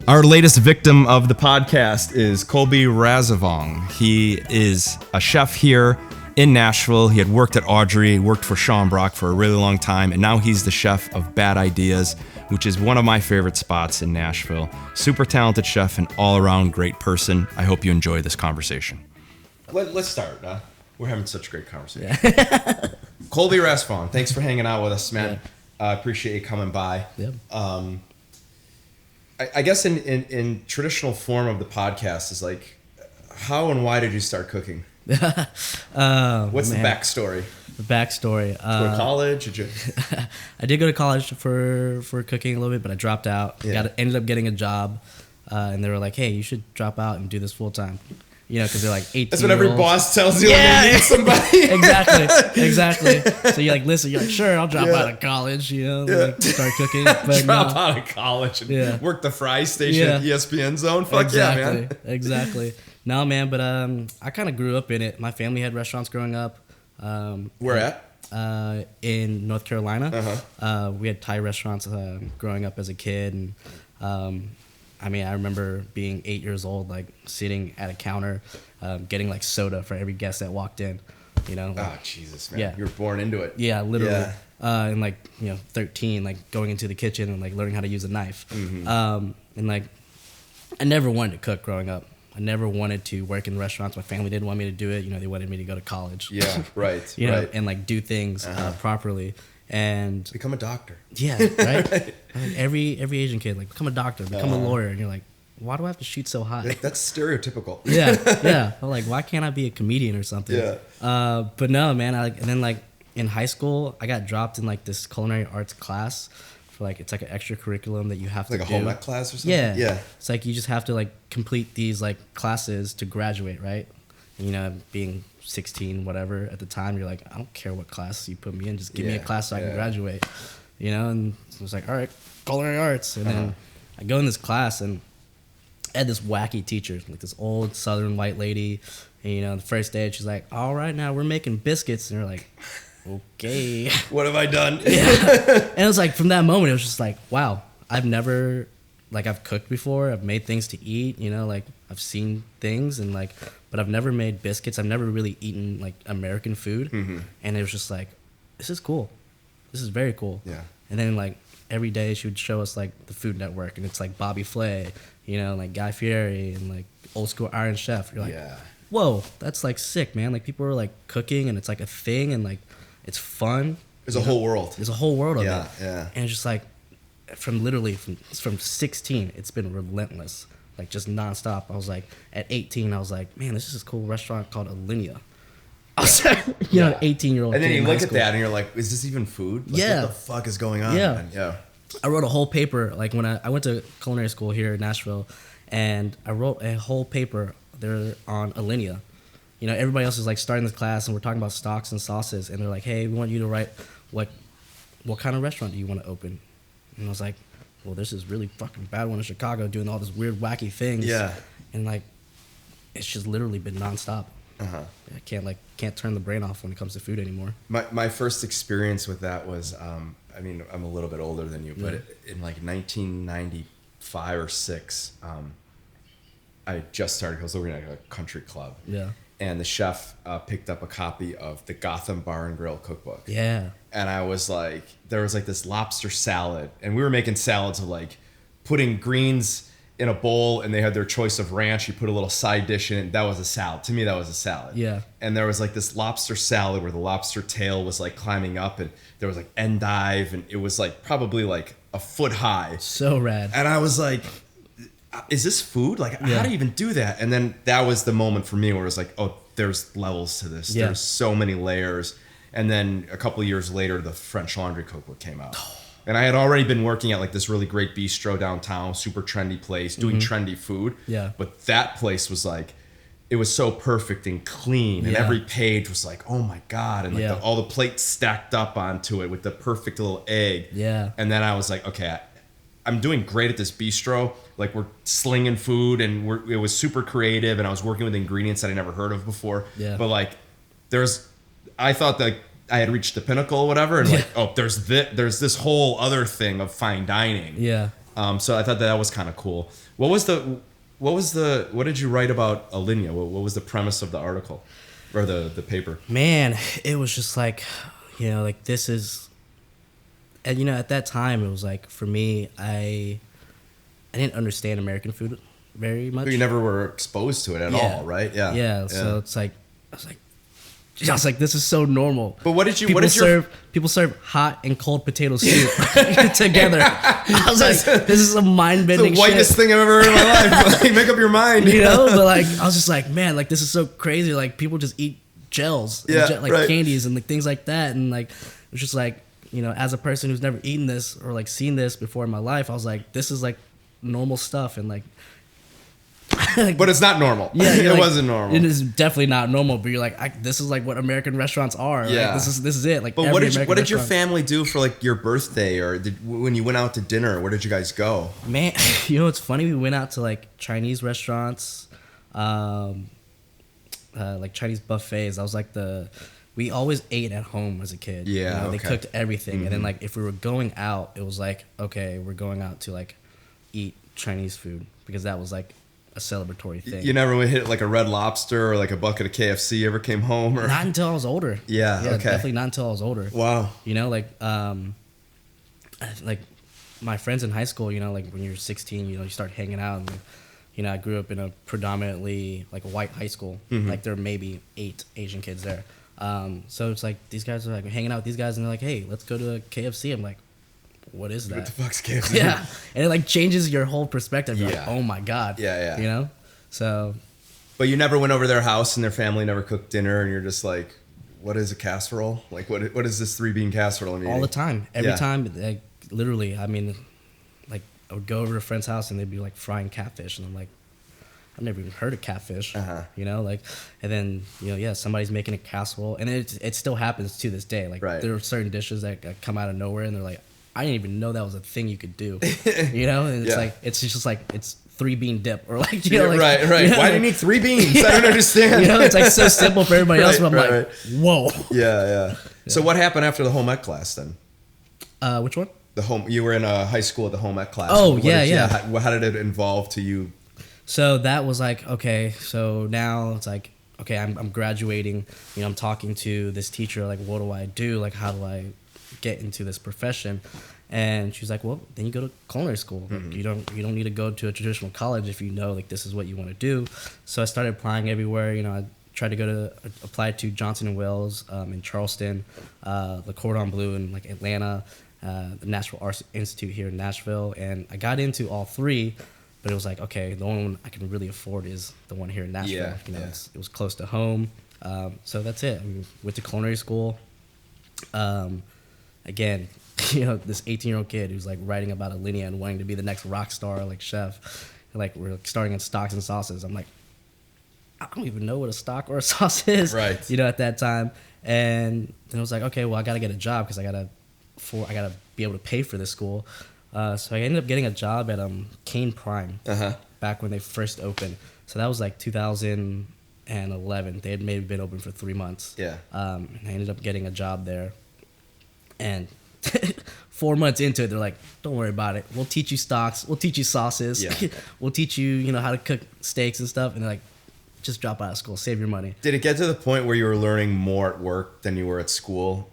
Our latest victim of the podcast is Colby Rasavong. He is a chef here in Nashville. He had worked at Audrey, worked for Sean Brock for a really long time, and now he's the chef of Bad Ideas, which is one of my favorite spots in Nashville. Super talented chef and all-around great person. I hope you enjoy this conversation. Let's start. We're having such a great conversation. Yeah. Colby Rasavong, thanks for hanging out with us, man. I appreciate you coming by. Yeah. I guess in traditional form of the podcast is like, how and why did you start cooking? What's the backstory? The backstory. Go to college? Did you? I did go to college for cooking a little bit, but I dropped out. Yeah. Ended up getting a job, and they were like, "Hey, you should drop out and do this full time." You know, because they're like 18. That's what every boss tells you yeah, when they need somebody. exactly. So you're like, listen, you're like, sure, I'll drop out of college, you know, like, start cooking. But drop out of college and work the fry station at ESPN Zone. Fuck yeah, man. Exactly. No, man, but I kind of grew up in it. My family had restaurants growing up. Where at? In North Carolina. We had Thai restaurants growing up as a kid, and I remember being 8 years old, like sitting at a counter, getting like soda for every guest that walked in. You know. Like, oh Jesus, man! Yeah. You were born into it. Yeah, literally. Yeah. And like 13, like going into the kitchen and like learning how to use a knife. Mm-hmm. And like, I never wanted to cook growing up. I never wanted to work in restaurants. My family didn't want me to do it. You know, they wanted me to go to college. Yeah, right. you know, and like do things properly. And become a doctor. Yeah, right. Like every Asian kid, like become a doctor, become a lawyer, and you're like, why do I have to shoot so high? That's stereotypical. yeah. I'm like, why can't I be a comedian or something? Yeah. But no, man. And then like in high school, I got dropped in like this culinary arts class for like it's like an extra curriculum that you have to do. Like a home ec class or something. Yeah. It's like you just have to like complete these like classes to graduate, right? And, you know, being 16, whatever, at the time, you're like, I don't care what class you put me in, just give me a class so I can graduate, you know? And so it was like, all right, culinary arts. And then I go in this class, and I had this wacky teacher, like this old southern white lady, and, you know, the first day, she's like, all right, now we're making biscuits. And you're like, okay. What have I done? Yeah. And it was like, from that moment, it was just like, wow, I've cooked before, I've made things to eat, you know, like, I've seen things, and like, but I've never made biscuits. I've never really eaten like American food. Mm-hmm. And it was just like, this is cool. This is very cool. Yeah. And then like every day she would show us like the Food Network, and it's like Bobby Flay, you know, like Guy Fieri, and like old school Iron Chef. You're like, whoa, that's like sick, man. Like people are like cooking, and it's like a thing, and like it's fun. There's a whole world. There's a whole world of it. Yeah. And it's just like from 16, it's been relentless. Like just nonstop. I was like, at 18, I was like, man, this is a cool restaurant called Alinea. I was like, an 18-year-old. And then you look at that and you're like, is this even food? Like, what the fuck is going on? Yeah. I wrote a whole paper, like when I went to culinary school here in Nashville, and I wrote a whole paper there on Alinea. You know, everybody else is like starting this class, and we're talking about stocks and sauces, and they're like, hey, we want you to write what kind of restaurant do you want to open? And I was like, well, this is really fucking bad one in Chicago doing all these weird, wacky things. Yeah. And like, it's just literally been nonstop. I can't turn the brain off when it comes to food anymore. My first experience with that was, I'm a little bit older than you, but in like 1995 or 6, I just started, I was working at a country club. Yeah. And the chef picked up a copy of the Gotham Bar and Grill cookbook. Yeah. And I was like, there was like this lobster salad, and we were making salads of like putting greens in a bowl, and they had their choice of ranch. You put a little side dish in it. That was a salad. To me, that was a salad. Yeah. And there was like this lobster salad where the lobster tail was like climbing up, and there was like endive, and it was like probably like a foot high. So rad. And I was like, is this food? Like, how do you even do that? And then that was the moment for me where it was like, oh, there's levels to this. Yeah. There's so many layers. And then a couple of years later, the French Laundry cookbook came out. And I had already been working at like this really great bistro downtown, super trendy place, doing trendy food. Yeah. But that place was like, it was so perfect and clean. And every page was like, oh my God. And like all the plates stacked up onto it with the perfect little egg. Yeah. And then I was like, okay, I'm doing great at this bistro. Like we're slinging food, and it was super creative, and I was working with ingredients that I never heard of before. Yeah. But like I thought that I had reached the pinnacle or whatever, and like, oh, there's this whole other thing of fine dining. Yeah. So I thought that was kind of cool. What did you write about Alinea? What was the premise of the article or the paper? Man, it was just like, like this is, and at that time it was like, for me, I didn't understand American food very much. You never were exposed to it at all, right? Yeah. Yeah. So it's like, I was like, this is so normal. But people serve hot and cold potato soup together. I was like, this is a mind bending. It's the whitest thing I've ever heard in my life. Like, make up your mind. But like, I was just like, man, like this is so crazy. Like people just eat gels, and candies and like things like that. And like, it was just like, as a person who's never eaten this or like seen this before in my life, I was like, this is like normal stuff. And like, but it's not normal. Yeah, it wasn't normal. It is definitely not normal. But you're like, this is like what American restaurants are. Yeah, like, this is it. Like, but what did your family do for like your birthday, or when you went out to dinner? Where did you guys go? Man, it's funny. We went out to like Chinese restaurants, like Chinese buffets. I was like we always ate at home as a kid. Yeah, they cooked everything, and then like if we were going out, it was like, okay, we're going out to like eat Chinese food because that was like a celebratory thing. You never hit like a Red Lobster or like a bucket of KFC ever came home? Or? Not until I was older. Yeah, okay. Definitely not until I was older. Wow. Like my friends in high school, like when you're 16, you start hanging out. And, I grew up in a predominantly like white high school. Mm-hmm. Like there were maybe 8 Asian kids there. So it's like these guys are like hanging out with these guys and they're like, hey, let's go to a KFC. I'm like, what is that? What the fuck's KFC? Yeah. And it like changes your whole perspective. You're like, oh my God. Yeah. So. But you never went over their house and their family never cooked dinner and you're just like, what is a casserole? Like, what is this 3-bean casserole I'm eating? All the time. Every time. Like, literally, I mean, like, I would go over to a friend's house and they'd be like frying catfish. And I'm like, I've never even heard of catfish. Uh-huh. Like, and then, somebody's making a casserole. And it still happens to this day. Like, there are certain dishes that come out of nowhere and they're like, I didn't even know that was a thing you could do, and it's like, it's just like, it's 3-bean dip or like, right. Why do you need 3 beans? I don't understand. It's like so simple for everybody else, but I'm like, whoa. Yeah. So what happened after the home ec class then? Which one? You were in a high school at the home ec class. Oh, How did it involve to you? So that was like, okay, so now it's like, okay, I'm graduating, I'm talking to this teacher, like, what do I do? Like, how do I get into this profession? And she was like, well, then you go to culinary school. Mm-hmm. Like, you don't need to go to a traditional college if you know like this is what you want to do. So I started applying everywhere. I tried to apply to Johnson & Wales in Charleston, the Cordon Bleu in like Atlanta, the Nashville Arts Institute here in Nashville, and I got into all 3. But it was like, okay, the only one I can really afford is the one here in Nashville. It was close to home. So that's it. I went to culinary school. Again, this 18-year-old kid who's like writing about Alinea and wanting to be the next rock star, like chef. Like we're starting in stocks and sauces. I'm like, I don't even know what a stock or a sauce is. Right. At that time. And then I was like, okay, well, I got to get a job because I got to be able to pay for this school. So I ended up getting a job at Cane Prime back when they first opened. So that was like 2011. They had maybe been open for 3 months. Yeah. And I ended up getting a job there. And 4 months into it, they're like, don't worry about it. We'll teach you stocks. We'll teach you sauces. Yeah. We'll teach you, how to cook steaks and stuff. And they're like, just drop out of school. Save your money. Did it get to the point where you were learning more at work than you were at school?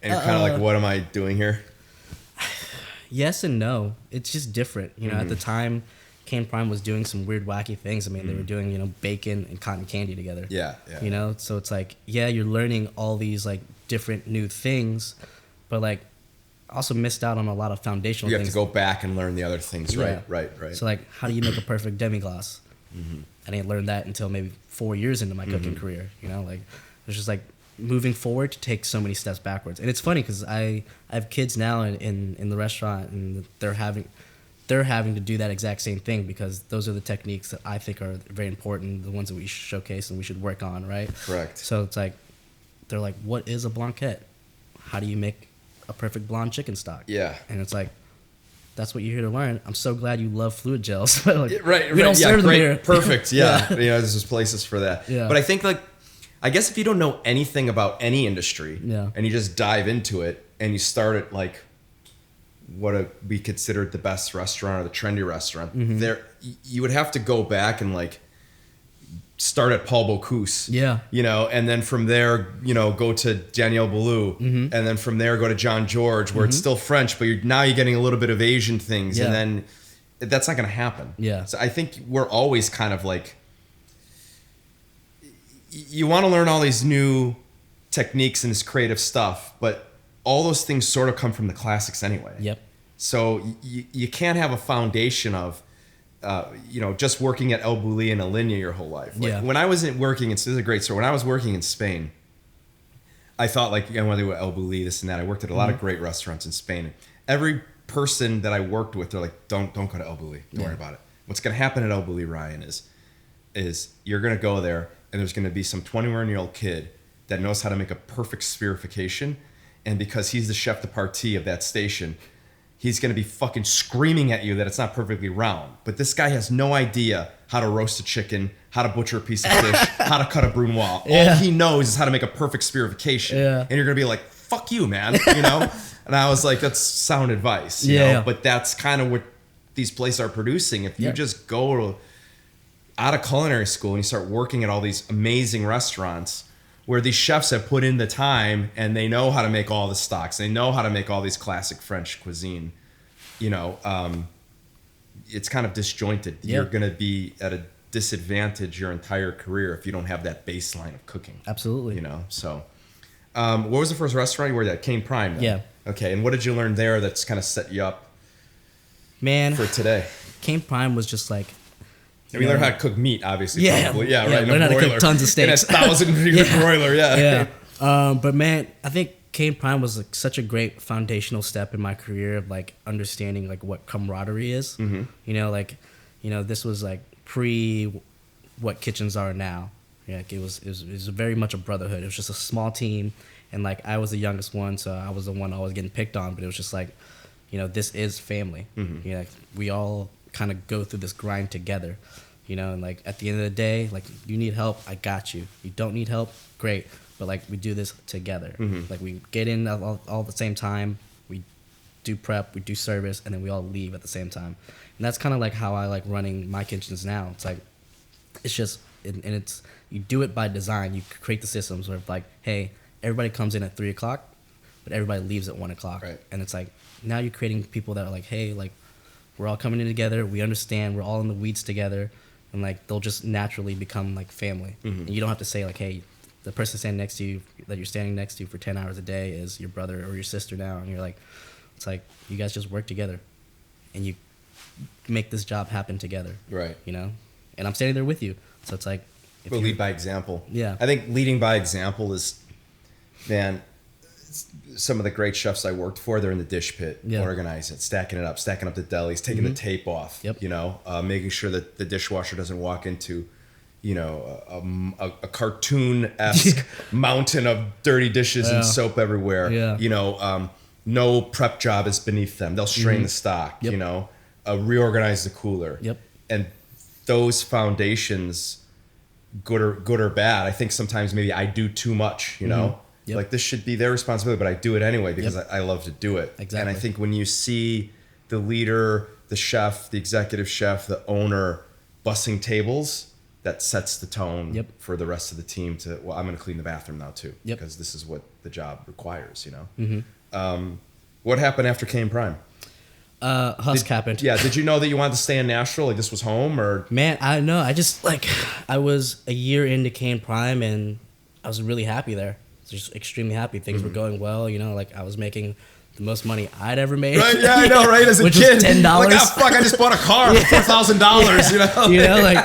And you're kind of like, what am I doing here? Yes and no. It's just different. At the time, Cane Prime was doing some weird, wacky things. I mean, they were doing, bacon and cotton candy together. Yeah. So it's like, you're learning all these, like, different new things, but, like, also missed out on a lot of foundational things. You have to go back and learn the other things, yeah. Right. So, like, how do you make a perfect demi-glace? Mm-hmm. I didn't learn that until maybe 4 years into my cooking career. Like, it's just, like, moving forward to take so many steps backwards. And it's funny because I have kids now in the restaurant, and they're having to do that exact same thing because those are the techniques that I think are very important, the ones that we should showcase and we should work on, right? Correct. So it's like, they're like, what is a blanquette? How do you make a perfect blonde chicken stock? Yeah. And it's like, that's what you're here to learn. I'm so glad you love fluid gels. Like, right. We don't serve them here. Perfect. Yeah. There's just places for that. Yeah. But I think I guess if you don't know anything about any industry and you just dive into it and you start at like what we considered the best restaurant or the trendy restaurant, there you would have to go back and like start at Paul Bocuse, you know, and then from there, you know, go to Daniel Boulou, and then from there go to John George, where it's still French, but you're getting a little bit of Asian things, and then that's not going to happen. So I think we're always kind of like, you want to learn all these new techniques and this creative stuff, but all those things sort of come from the classics anyway. So you can't have a foundation of, you know, just working at El Bulli and Alinea your whole life. Like when I was working, this is a great story. When I was working in Spain, I thought like, I want to do El Bulli, this and that. I worked at a lot of great restaurants in Spain. Every person that I worked with, they're like, don't go to El Bulli. Don't worry about it. What's going to happen at El Bulli, Ryan, is you're going to go there and there's going to be some 21-year-old kid that knows how to make a perfect spherification. And because he's the chef de partie of that station, he's going to be fucking screaming at you that it's not perfectly round. But this guy has no idea how to roast a chicken, how to butcher a piece of fish, how to cut a brunoise. All he knows is how to make a perfect spherification. And you're going to be like, fuck you, man, you know? And I was like, that's sound advice, you know? But that's kind of what these places are producing. If you just go out of culinary school and you start working at all these amazing restaurants where these chefs have put in the time and they know how to make all the stocks, they know how to make all these classic French cuisine, you know, it's kind of disjointed. You're going to be at a disadvantage your entire career if you don't have that baseline of cooking. Absolutely. You know, so what was the first restaurant you worked at? Cane Prime, then? Okay, and what did you learn there that's kind of set you up for today? Cane Prime was just like, I mean, learn how to cook meat, obviously. Probably. Right. Learn how to cook tons of steaks. In a 1,000-degree broiler, But man, I think Cane Prime was like such a great foundational step in my career of like understanding like what camaraderie is. You know, like, you know, this was like pre what kitchens are now. Yeah, like it was very much a brotherhood. It was just a small team, and like I was the youngest one, so I was the one always getting picked on. But it was just like, you know, this is family. You know, like, we all kind of go through this grind together, you know, and like at the end of the day, like, you need help, I got you. You don't need help, great, but like we do this together. Like we get in all at the same time, we do prep, we do service, and then we all leave at the same time. And that's kind of like how I like running my kitchens now. It's like, it's just, and it's, you do it by design. You create the systems where like, hey, everybody comes in at 3 o'clock, but everybody leaves at 1 o'clock. And it's like, now you're creating people that are like, hey, like, we're all coming in together. We understand. We're all in the weeds together, and like they'll just naturally become like family. And you don't have to say like, "Hey, the person standing next to you that you're standing next to for 10 hours a day is your brother or your sister now." And you're like, it's like you guys just work together, and you make this job happen together. You know, and I'm standing there with you, so it's like, we'll lead by example. I think leading by example is, man. Some of the great chefs I worked for, they're in the dish pit, organizing it, stacking up the delis, taking the tape off, you know, making sure that the dishwasher doesn't walk into, you know, a cartoon-esque mountain of dirty dishes and soap everywhere. You know, no prep job is beneath them. They'll strain the stock, you know, reorganize the cooler. And those foundations, good or bad, I think sometimes maybe I do too much, you know. Like, this should be their responsibility, but I do it anyway because I love to do it. And I think when you see the leader, the chef, the executive chef, the owner bussing tables, that sets the tone for the rest of the team to, well, I'm going to clean the bathroom now too, because this is what the job requires, you know? What happened after Cane Prime? Husk happened. Did you know that you wanted to stay in Nashville? Like, this was home, or? Man, I know. I just, like, I was a year into Cane Prime, and I was really happy there. Just extremely happy. Things were going well, you know, like I was making the most money I'd ever made. I know, right? As a which kid, was $10. Like, oh, fuck, I just bought a car for $4,000, you know? You know, like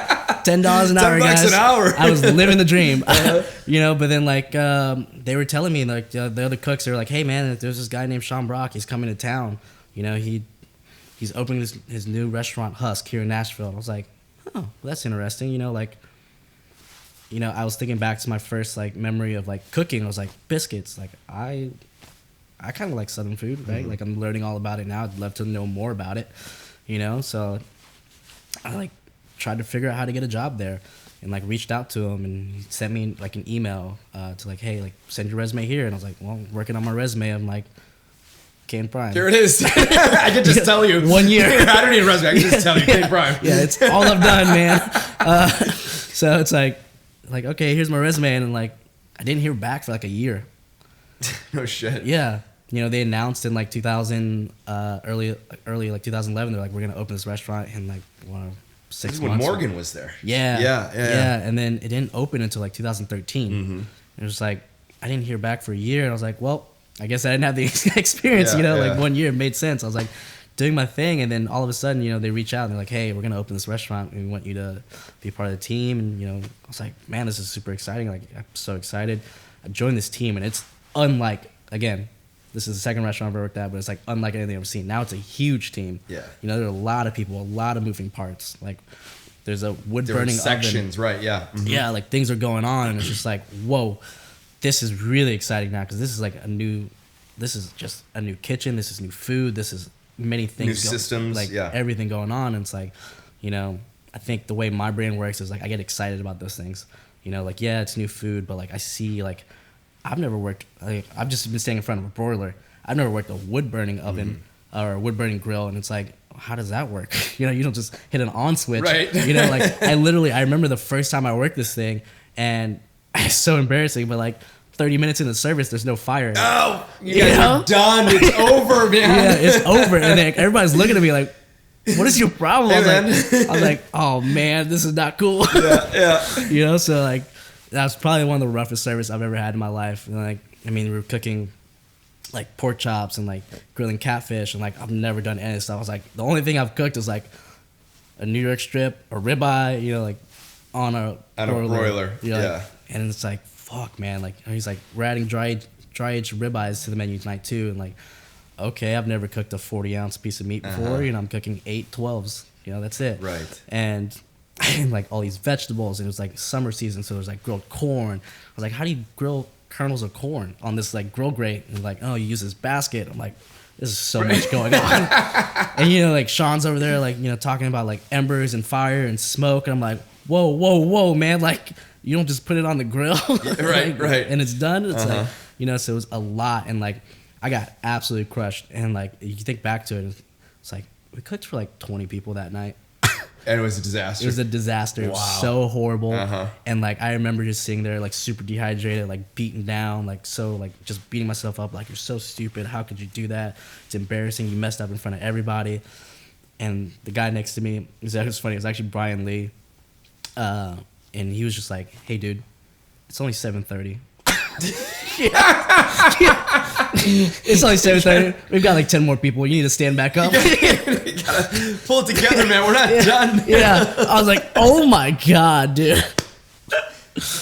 $10 an hour, guys. $10 an hour. I was living the dream, you know, but then like, they were telling me, like the other cooks, they were like, hey man, there's this guy named Sean Brock. He's coming to town. You know, he's opening his new restaurant, Husk, here in Nashville. And I was like, oh, well, that's interesting. You know, like, you know, I was thinking back to my first like memory of like cooking. I was like, biscuits. Like I kind of like Southern food, right? Like I'm learning all about it now. I'd love to know more about it, you know. So I like tried to figure out how to get a job there, and like reached out to him, and he sent me like an email to like, hey, like send your resume here. And I was like, well, I'm working on my resume. I'm like, Cane Prime. Here it is. I can just tell you. 1 year. I don't need a resume. I can just tell you. Cane Prime. Yeah, it's all I've done, man. So it's like, okay, here's my resume. And like, I didn't hear back for like a year. No shit. Yeah. You know, they announced in like 2000, early like 2011, they're like, we're going to open this restaurant in like 6 months. This is when Morgan was there. Yeah. And then it didn't open until like 2013. Mm-hmm. It was like, I didn't hear back for a year. And I was like, well, I guess I didn't have the experience, like 1 year, it made sense. I was like doing my thing. And then all of a sudden, they reach out and they're like, hey, we're going to open this restaurant. And we want you to be part of the team. And, I was like, man, this is super exciting. Like, I'm so excited. I joined this team and it's unlike, again, this is the second restaurant I've ever worked at, but it's like unlike anything I've ever seen. Now it's a huge team. Yeah. There are a lot of people, a lot of moving parts. Like there's a wood burning sections, oven. Right? Yeah. Mm-hmm. Yeah, like things are going on, and it's just like, whoa, this is really exciting now because this is like this is just a new kitchen. This is new food. This is many things. New systems. Like everything going on, and it's like, I think the way my brain works is like I get excited about those things. Like it's new food, but like I see like. I've never worked. I've just been standing in front of a broiler. I've never worked a wood burning oven or a wood burning grill, and it's like, how does that work? You don't just hit an on switch. Right. Like I remember the first time I worked this thing, and it's so embarrassing. But like 30 minutes into service, there's no fire. Oh, you guys are done. It's over, man. Yeah, it's over, and then everybody's looking at me like, what is your problem? Hey, I was like, oh man, this is not cool. Yeah. So like. That was probably one of the roughest service I've ever had in my life. And like, we were cooking like pork chops and like grilling catfish, and like I've never done any stuff. I was like, the only thing I've cooked is like a New York strip or ribeye, like on a broiler. Yeah. And it's like, fuck, man. Like he's like, we're adding dry aged ribeyes to the menu tonight too. And like, okay, I've never cooked a 40-ounce piece of meat before. I'm cooking 8 12s. That's it. Right. And like all these vegetables, and it was like summer season, so there's like grilled corn. I was like, how do you grill kernels of corn on this like grill grate? And like, oh, you use this basket. I'm like, this is so much going on. And like Sean's over there like talking about like embers and fire and smoke, and I'm like, whoa, man, like you don't just put it on the grill. Right. And it's done. It's like so it was a lot, and like I got absolutely crushed. And like you think back to it, it's like we cooked for like 20 people that night. And it was a disaster. It was a disaster. Wow. It was so horrible. And like I remember just sitting there like super dehydrated, like beaten down, like so like just beating myself up, like you're so stupid. How could you do that? It's embarrassing. You messed up in front of everybody. And the guy next to me, it was funny. It was actually Brian Lee, and he was just like, "Hey, dude, it's only 7:30." It's only 7:30. We've got like 10 more people. You need to stand back up. You gotta pull it together, man. We're not done. Yeah. I was like, oh my God, dude.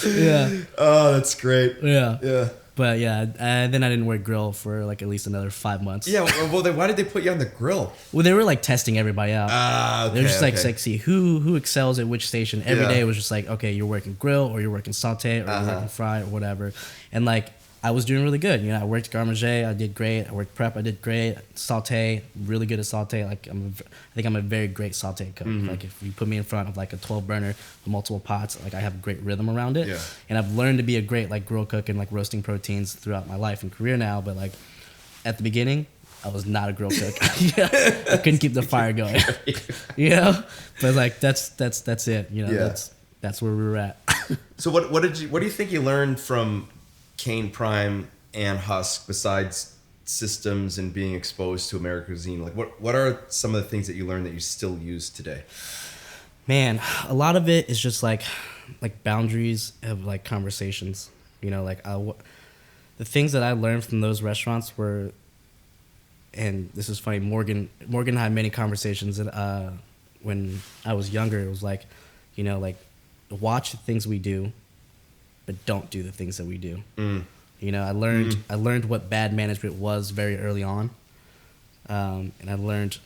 Yeah. Oh, that's great. Yeah. But yeah, then I didn't work grill for like at least another 5 months. Yeah. Well, then why did they put you on the grill? Well, they were like testing everybody out. Okay. They're just like see who excels at which station. Every day was just like, okay, you're working grill or you're working saute or you're working fry or whatever. And like I was doing really good. I worked garde manger, I did great. I worked prep, I did great. Saute, really good at saute. Like I think I'm a very great saute cook. Like if you put me in front of like a 12 burner with multiple pots, like I have a great rhythm around it. Yeah. And I've learned to be a great like grill cook and like roasting proteins throughout my life and career now. But like at the beginning, I was not a grill cook. I couldn't keep the fire going. But like that's it. That's where we were at. So what do you think you learned from Cane Prime and Husk besides systems and being exposed to American cuisine? Like what are some of the things that you learned that you still use today? Man, a lot of it is just like boundaries of like conversations. Like the things that I learned from those restaurants were, and this is funny, Morgan and I had many conversations that when I was younger. It was like, like watch the things we do, but don't do the things that we do. I learned what bad management was very early on, and I learned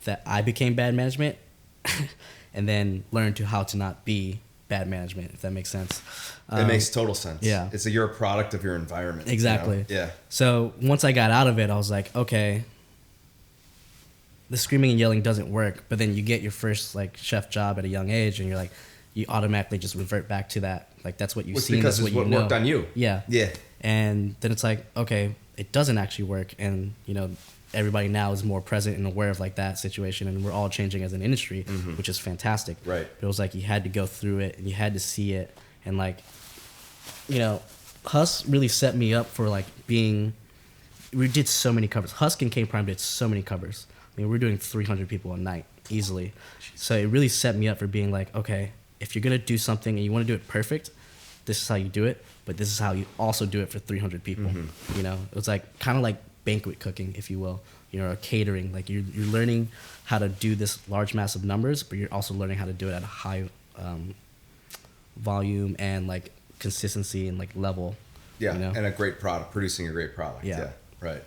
that I became bad management, and then learned how to not be bad management, if that makes sense. It makes total sense. Yeah, you're a product of your environment. Exactly. Yeah. So once I got out of it, I was like, okay, the screaming and yelling doesn't work. But then you get your first like chef job at a young age, and you're like, you automatically just revert back to that. Like that's what you've seen. That's what you know. Worked on you. Yeah. Yeah. And then it's like, okay, it doesn't actually work, and everybody now is more present and aware of like that situation, and we're all changing as an industry, which is fantastic. Right. But it was like you had to go through it and you had to see it, and like, Husk really set me up for like being. We did so many covers. Husk and K Prime did so many covers. I mean, we're doing 300 people a night easily. So it really set me up for being like, okay, if you're gonna do something and you want to do it perfect, this is how you do it. But this is how you also do it for 300 people. It was like kind of like banquet cooking, if you will. Or catering. Like you're learning how to do this large mass of numbers, but you're also learning how to do it at a high volume and like consistency and like level. Yeah, and a great product, producing a great product. Yeah. Right.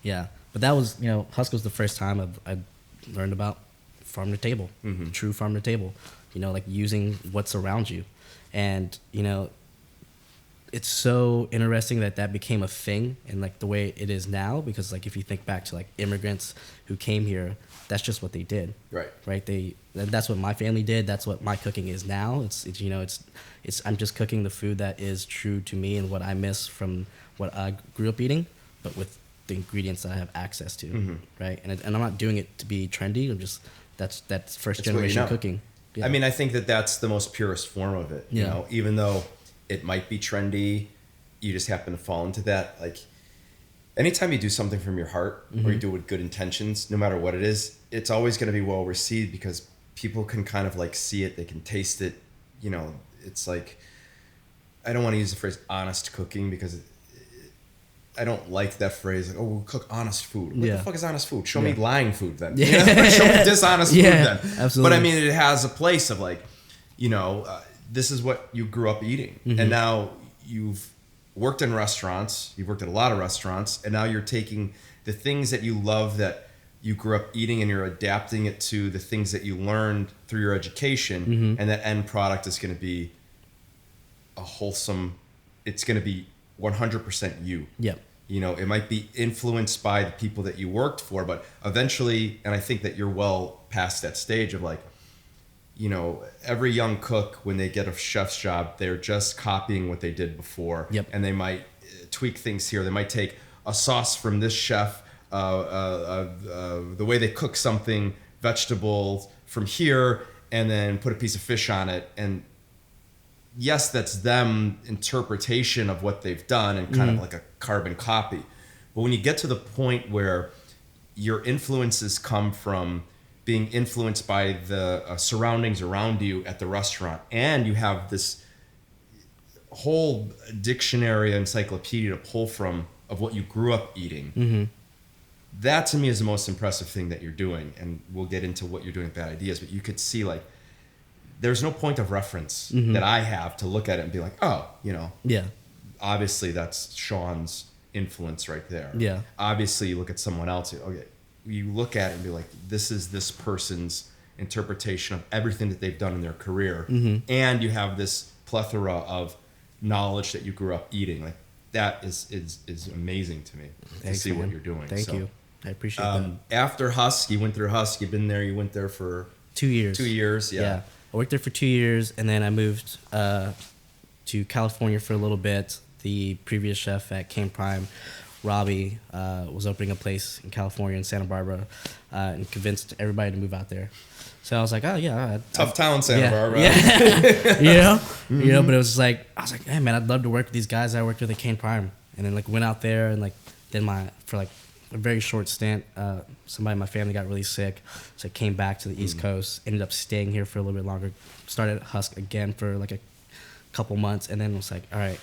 Yeah, but that was, Husk was the first time I learned about farm to table, true farm to table, like using what's around you. And, it's so interesting that became a thing and like the way it is now, because like if you think back to like immigrants who came here, that's just what they did. Right. That's what my family did. That's what my cooking is now. It's I'm just cooking the food that is true to me and what I miss from what I grew up eating, but with the ingredients that I have access to, right? And I'm not doing it to be trendy. I'm just that's first generation cooking. Yeah. I mean, I think that's the most purest form of it. Even though it might be trendy, you just happen to fall into that. Like, anytime you do something from your heart or you do it with good intentions, no matter what it is, it's always going to be well received because people can kind of like see it, they can taste it. It's like, I don't want to use the phrase honest cooking because I don't like that phrase. Like, oh, we'll cook honest food. What the fuck is honest food? Show me lying food then. Show me dishonest food then. Absolutely. But I mean, it has a place of like, this is what you grew up eating. And now you've worked in restaurants. You've worked at a lot of restaurants. And now you're taking the things that you love that you grew up eating and you're adapting it to the things that you learned through your education. And that end product is going to be a wholesome, it's going to be 100% you. Yep. It might be influenced by the people that you worked for, but eventually, and I think that you're well past that stage of like, every young cook, when they get a chef's job, they're just copying what they did before. Yep. And they might tweak things here. They might take a sauce from this chef, the way they cook something, vegetables from here, and then put a piece of fish on it. And yes, that's them interpretation of what they've done and kind of like a carbon copy. But when you get to the point where your influences come from being influenced by the surroundings around you at the restaurant, and you have this whole dictionary, encyclopedia to pull from of what you grew up eating, that to me is the most impressive thing that you're doing. And we'll get into what you're doing with Bad Ideas, but you could see like, there's no point of reference that I have to look at it and be like, oh, obviously that's Sean's influence right there. Yeah. Obviously you look at someone else, okay, you look at it and be like, this is this person's interpretation of everything that they've done in their career. And you have this plethora of knowledge that you grew up eating. Like, that is amazing to me. Thanks, to see man. what you're doing. Thank you. I appreciate that. After Husk, you went through Husk, you went there for 2 years. 2 years, yeah. I worked there for 2 years, and then I moved to California for a little bit. The previous chef at King Prime, Robbie, was opening a place in California in Santa Barbara, and convinced everybody to move out there. So I was like, oh yeah, tough town, Santa Barbara. Yeah. But it was like, I was like, hey man, I'd love to work with these guys I worked with at King Prime, and then like went out there and like then for like a very short stint, somebody in my family got really sick, so I came back to the East Coast, ended up staying here for a little bit longer, started at Husk again for like a couple months, and then was like, all right,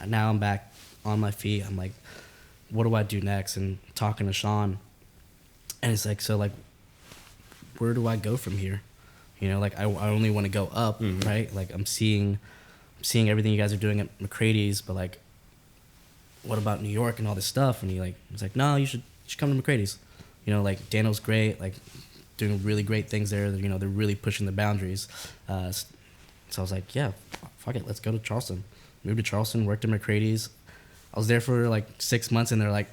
now I'm back on my feet. I'm like, what do I do next? And talking to Sean, and it's like, so like, where do I go from here? Like I only want to go up, right? Like I'm seeing everything you guys are doing at McCrady's, but like, what about New York and all this stuff? And he's like, no, you should come to McCrady's. Like Daniel's great, like doing really great things there. They're really pushing the boundaries. So I was like, yeah, fuck it, let's go to Charleston. Moved to Charleston, worked at McCrady's. I was there for like 6 months, and they're like,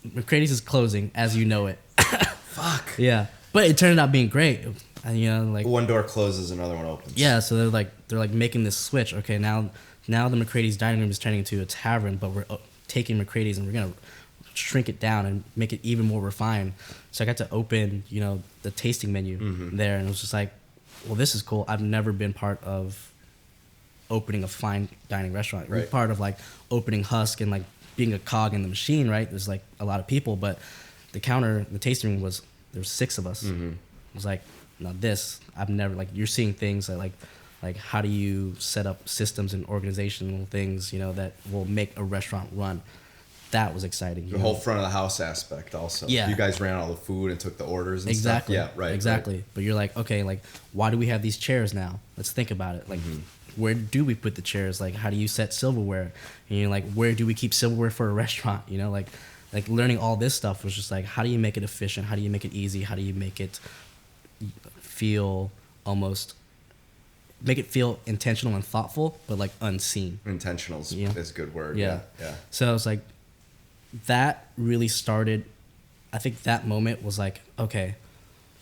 McCrady's is closing as you know it. Fuck. Yeah, but it turned out being great. And, like one door closes, another one opens. Yeah, so they're like making this switch. Okay, now the McCrady's dining room is turning into a tavern, but we're taking McCrady's and we're gonna shrink it down and make it even more refined. So I got to open, you know, the tasting menu there, and it was just like, well, this is cool. I've never been part of opening a fine dining restaurant. Right. We're part of like opening Husk and like being a cog in the machine, right? There's like a lot of people, but the tasting room was, there was 6 of us. It was like, now this, I've never, like, you're seeing things that like how do you set up systems and organizational things, you know, that will make a restaurant run. That was exciting. The whole front of the house aspect also. Yeah. You guys ran all the food and took the orders and Exactly. stuff. Yeah, right. Exactly. Right. But you're like, okay, like, why do we have these chairs now? Let's think about it. Like, where do we put the chairs? Like, how do you set silverware? And you're like, where do we keep silverware for a restaurant? You know, like learning all this stuff was just like, how do you make it efficient? How do you make it easy? How do you make it feel make it feel intentional and thoughtful, but like unseen? Intentional is a good word. Yeah. Yeah. So it's like, that really started, I think that moment was like, okay,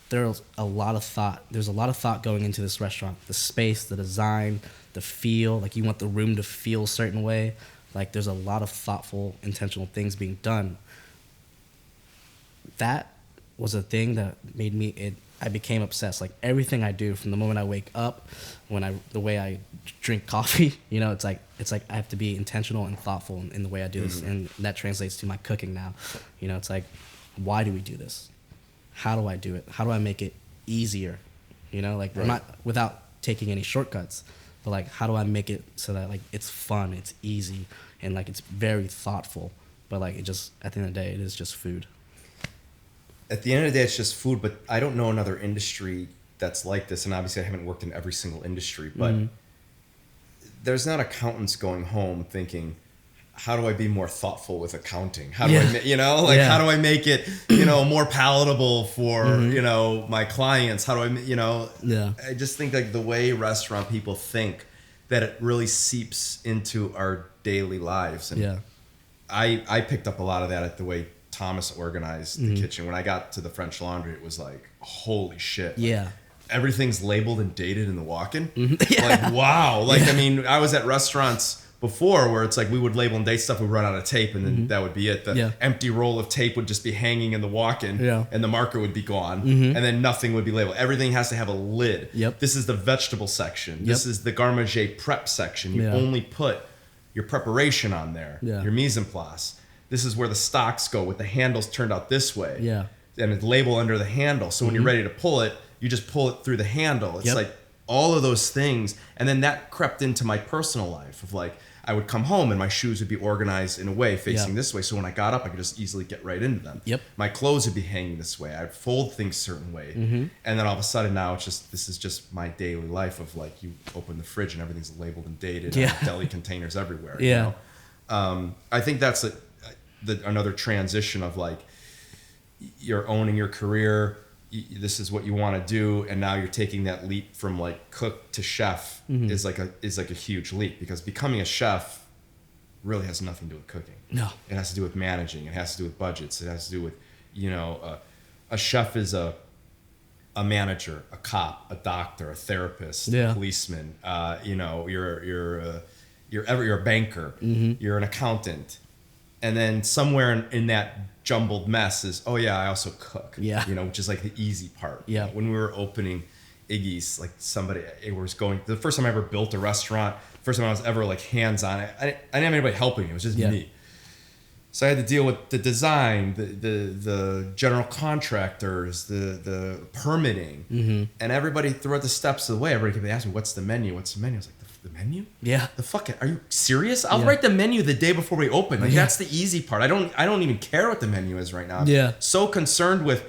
there's a lot of thought going into this restaurant. The space, the design, the feel, like you want the room to feel a certain way. Like there's a lot of thoughtful, intentional things being done. That was a thing that made I became obsessed. Like everything I do, from the moment I wake up, the way I drink coffee, you know, it's like I have to be intentional and thoughtful in the way I do this, and that translates to my cooking now. You know, it's like, why do we do this? How do I do it? How do I make it easier? You know, like I'm not, without taking any shortcuts, but like, how do I make it so that like it's fun, it's easy, and like it's very thoughtful, but like it just, at the end of the day, it is just food. At the end of the day, it's just food, but I don't know another industry that's like this, and obviously I haven't worked in every single industry, but there's not accountants going home thinking, how do I be more thoughtful with accounting? How do I, you know, like how do I make it, you know, more palatable for, you know, my clients? How do I, you know, I just think like the way restaurant people think, that it really seeps into our daily lives. And I picked up a lot of that at the way Thomas organized the kitchen. When I got to the French Laundry, it was like, holy shit. Like, everything's labeled and dated in the walk-in. Like, wow. Like, I mean, I was at restaurants before where it's like we would label and date stuff, we'd run out of tape, and then that would be it. The empty roll of tape would just be hanging in the walk-in, and the marker would be gone, and then nothing would be labeled. Everything has to have a lid. This is the vegetable section. This is the garde-manger prep section. You only put your preparation on there, your mise en place. This is where the stocks go with the handles turned out this way. And it's label under the handle. So when you're ready to pull it, you just pull it through the handle. It's like all of those things. And then that crept into my personal life of like, I would come home and my shoes would be organized in a way facing this way. So when I got up, I could just easily get right into them. My clothes would be hanging this way. I'd fold things a certain way. And then all of a sudden now it's just, this is just my daily life of like, you open the fridge and everything's labeled and dated. And deli containers everywhere. You know? I think that's another transition of like, you're owning your career. This is what you want to do, and now you're taking that leap from like cook to chef is like a huge leap, because becoming a chef really has nothing to do with cooking. No, it has to do with managing. It has to do with budgets. It has to do with, you know, a chef is a manager, a cop, a doctor, a therapist, a policeman. You know, you're a banker. You're an accountant, and then somewhere in that jumbled mess is, oh yeah, I also cook. You know, which is like the easy part. When we were opening Iggy's, like it was going, the first time I ever built a restaurant, first time I was ever like hands-on, I didn't have anybody helping me. It was just me. So I had to deal with the design, the general contractors, the permitting, and everybody throughout the steps of the way, everybody kept asking me, what's the menu? What's the menu? I was like, the menu? The fuck it. Are you serious? I'll write the menu the day before we open. Like that's the easy part. I don't even care what the menu is right now. I'm so concerned with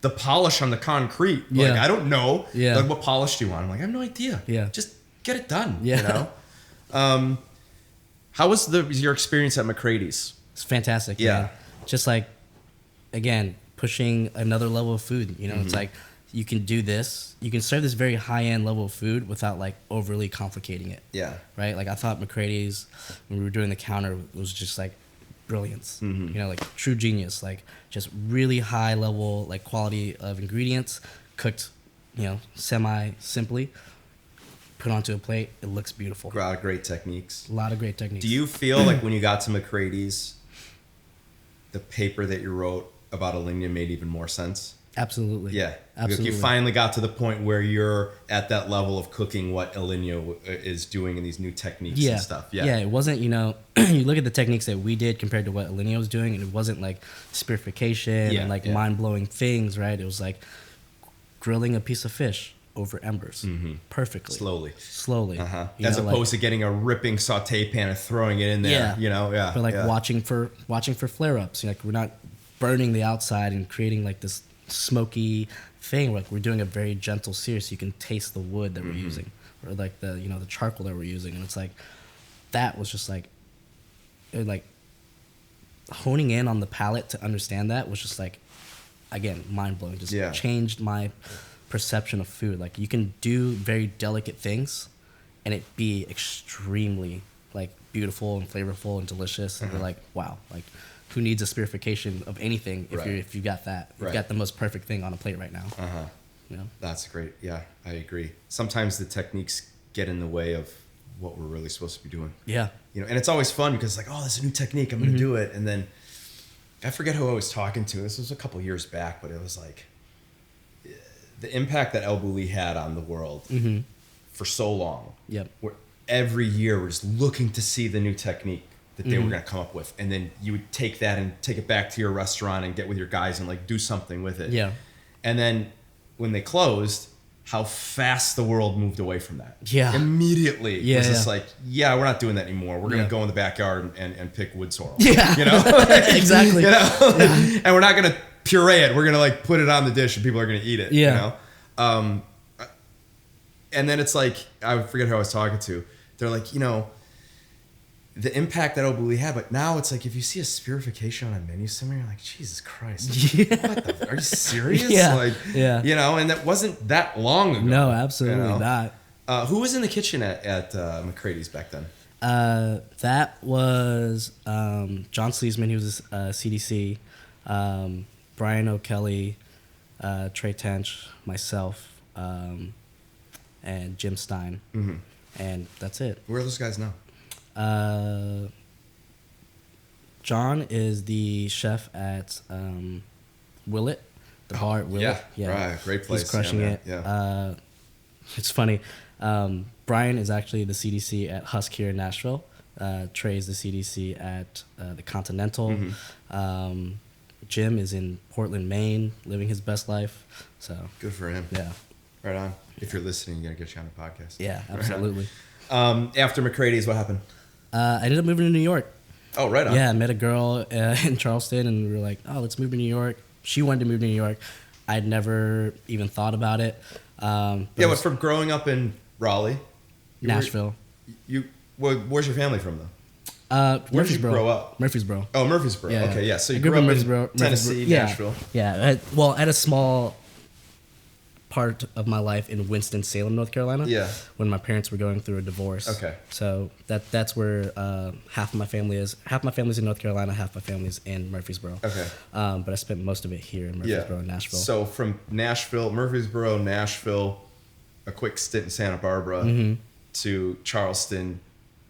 the polish on the concrete. Like I don't know. Like what polish do you want? I'm like, I have no idea. Just get it done. You know? How was your experience at McCrady's? It's fantastic. Man. Just like, again, pushing another level of food. You know, it's like, you can do this. You can serve this very high-end level of food without like overly complicating it. Right. Like I thought McCrady's, when we were doing the counter, was just like brilliance. You know, like true genius. Like just really high level, like quality of ingredients, cooked, you know, semi simply. put onto a plate, it looks beautiful. A lot of great techniques. A lot of great techniques. Do you feel like when you got to McCrady's, the paper that you wrote about Alinea made even more sense? Absolutely. Yeah. Absolutely. You finally got to the point where you're at that level of cooking what Alinea is doing in these new techniques and stuff. Yeah. Yeah, it wasn't, you look at the techniques that we did compared to what Alinea was doing, and it wasn't like spherification and like mind-blowing things, right? It was like grilling a piece of fish over embers perfectly. Slowly. Uh-huh. As opposed to getting a ripping saute pan and throwing it in there, But like watching for flare-ups. Like we're not burning the outside and creating like this smoky thing. Like we're doing a very gentle sear so you can taste the wood that we're using, or like the the charcoal that we're using. And it's like that was just like honing in on the palate to understand that was just like, again, mind-blowing. Just changed my perception of food. Like you can do very delicate things and it be extremely like beautiful and flavorful and delicious, and you're like, wow, like who needs a spherification of anything if you got that? You've got the most perfect thing on a plate right now. That's great. Yeah, I agree. Sometimes the techniques get in the way of what we're really supposed to be doing. Yeah. And it's always fun because it's like, oh, this is a new technique, I'm going to do it. And then I forget who I was talking to. This was a couple years back, but it was like the impact that El Bulli had on the world for so long. Yep. Where every year we're just looking to see the new technique that they were going to come up with. And then you would take that and take it back to your restaurant and get with your guys and like do something with it. Yeah. And then when they closed, how fast the world moved away from that. Yeah. Immediately. Yeah, it was just like, we're not doing that anymore. We're going to go in the backyard and pick wood sorrel. Yeah. Exactly. And we're not going to puree it. We're going to like put it on the dish and people are going to eat it. Yeah. And then it's like, I forget who I was talking to. They're like, the impact that El Bulli had, but now it's like if you see a spherification on a menu somewhere, you're like, Jesus Christ, are you serious? And that wasn't that long ago. No, absolutely not. Who was in the kitchen at McCrady's back then? That was John Sleesman, he was CDC, Brian O'Kelly, Trey Tench, myself, and Jim Stein, and that's it. Where are those guys now? John is the chef at Willett, the bar at Willett. Right, great place. He's crushing it. Yeah. It's funny. Brian is actually the CDC at Husk here in Nashville. Trey is the CDC at the Continental. Jim is in Portland, Maine, living his best life. So good for him. Yeah. Right on. If you're listening, you gotta get you on the podcast. Yeah, absolutely. After McCrady's, what happened? I ended up moving to New York. Oh, right on. Yeah, I met a girl in Charleston, and we were like, oh, let's move to New York. She wanted to move to New York. I'd never even thought about it. But from growing up in Raleigh, Nashville. Where's your family from, though? Where did you grow up? Murfreesboro. Oh, Murfreesboro. Yeah. Okay, yeah. So you grew up in Tennessee, Nashville. Yeah. Well, at a small part of my life in Winston-Salem, North Carolina. Yeah. When my parents were going through a divorce. Okay. So that's where half of my family is. Half my family's in North Carolina, half my family's in Murfreesboro. Okay. But I spent most of it here in Murfreesboro and Nashville. So from Murfreesboro, Nashville, a quick stint in Santa Barbara to Charleston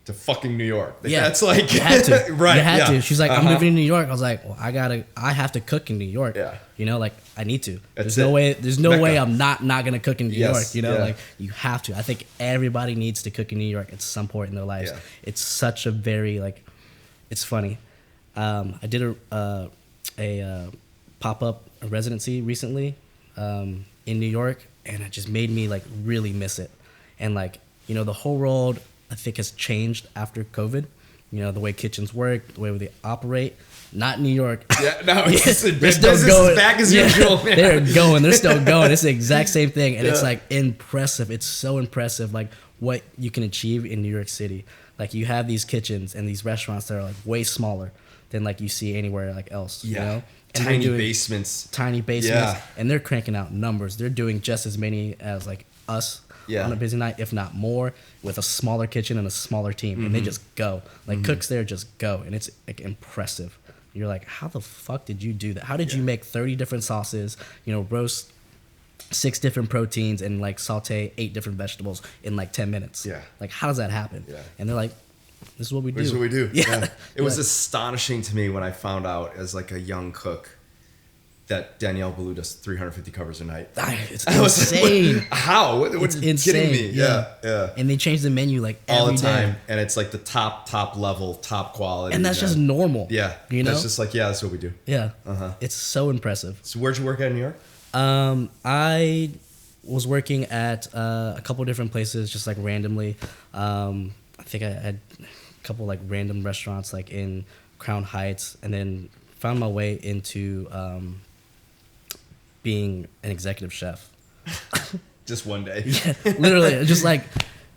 to fucking New York. Yeah. That's like you had to. Right. You had to. She's like, I'm moving to New York. I was like, well, I have to cook in New York. Yeah. Like I need to. There's no way I'm not gonna cook in New York. Yeah. Like you have to. I think everybody needs to cook in New York at some point in their lives. Yeah. It's such a very it's funny. I did a pop-up residency recently in New York, and it just made me really miss it. And the whole world I think has changed after COVID. The way kitchens work, the way they operate. Not New York. Yeah, no, it's they're still going. Back as usual. They're going. They're still going. It's the exact same thing, and it's impressive. It's so impressive, what you can achieve in New York City. You have these kitchens and these restaurants that are way smaller than you see anywhere else. Yeah. And tiny basements. Yeah. And they're cranking out numbers. They're doing just as many as us. Yeah. On a busy night, if not more, with a smaller kitchen and a smaller team, and they just go. Cooks there just go, and it's impressive. You're like, how the fuck did you do that? How did you make 30 different sauces? Roast 6 different proteins and like saute 8 different vegetables in like 10 minutes. Yeah. Like, how does that happen? Yeah. And they're like, this is what we do. This is what we do. Yeah. It was astonishing to me when I found out as like a young cook that Danielle Boulou does 350 covers a night. It's insane. Like, how? What It's are you insane. kidding me? Yeah. And they change the menu like all every the time. day. And it's like the top level, top quality. And that's just normal. Yeah. You know? That's just like, that's what we do. Yeah. Uh-huh. It's so impressive. So where'd you work at in New York? I was working at a couple different places just like randomly. I think I had a couple like random restaurants like in Crown Heights, and then found my way into being an executive chef. Just one day. Yeah, literally. Just like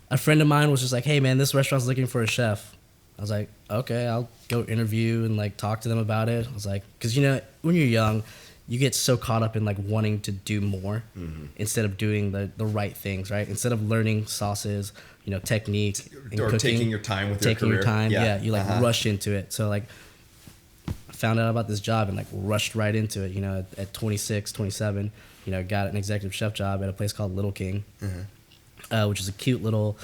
a friend of mine was just like, hey man, this restaurant's looking for a chef. I was like, okay, I'll go interview and like talk to them about it. I was like, because you know, when you're young, you get so caught up in like wanting to do more instead of doing the right things, right? Instead of learning sauces, you know, technique and or cooking, taking your time with your taking career. your time. Yeah, you like rush into it. So like I found out about this job and like rushed right into it, you know, at 26, 27, you know, got an executive chef job at a place called Little King, which is a cute little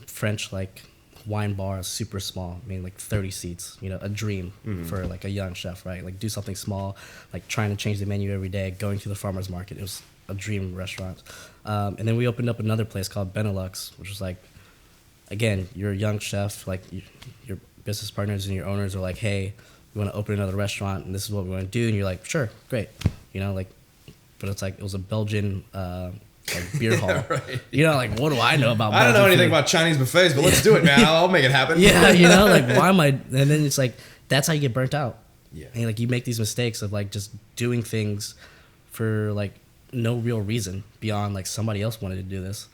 French like wine bar, super small. I mean, like 30 seats, you know, a dream for like a young chef, right? Like do something small, like trying to change the menu every day, going to the farmer's market. It was a dream restaurant. And then we opened up another place called Benelux, which was like, again, you're a young chef, like your business partners and your owners are like, hey, we want to open another restaurant and this is what we want to do. And you're like, sure, great. You know, like, but it's like, it was a Belgian like beer hall. Right. You know, like, what do I know about Belgian I don't know anything food? about Chinese buffets, but let's do it, man. I'll make it happen. Yeah, you know, like, why am I? And then it's like, that's how you get burnt out. Yeah. And like, you make these mistakes of like just doing things for like no real reason beyond like somebody else wanted to do this.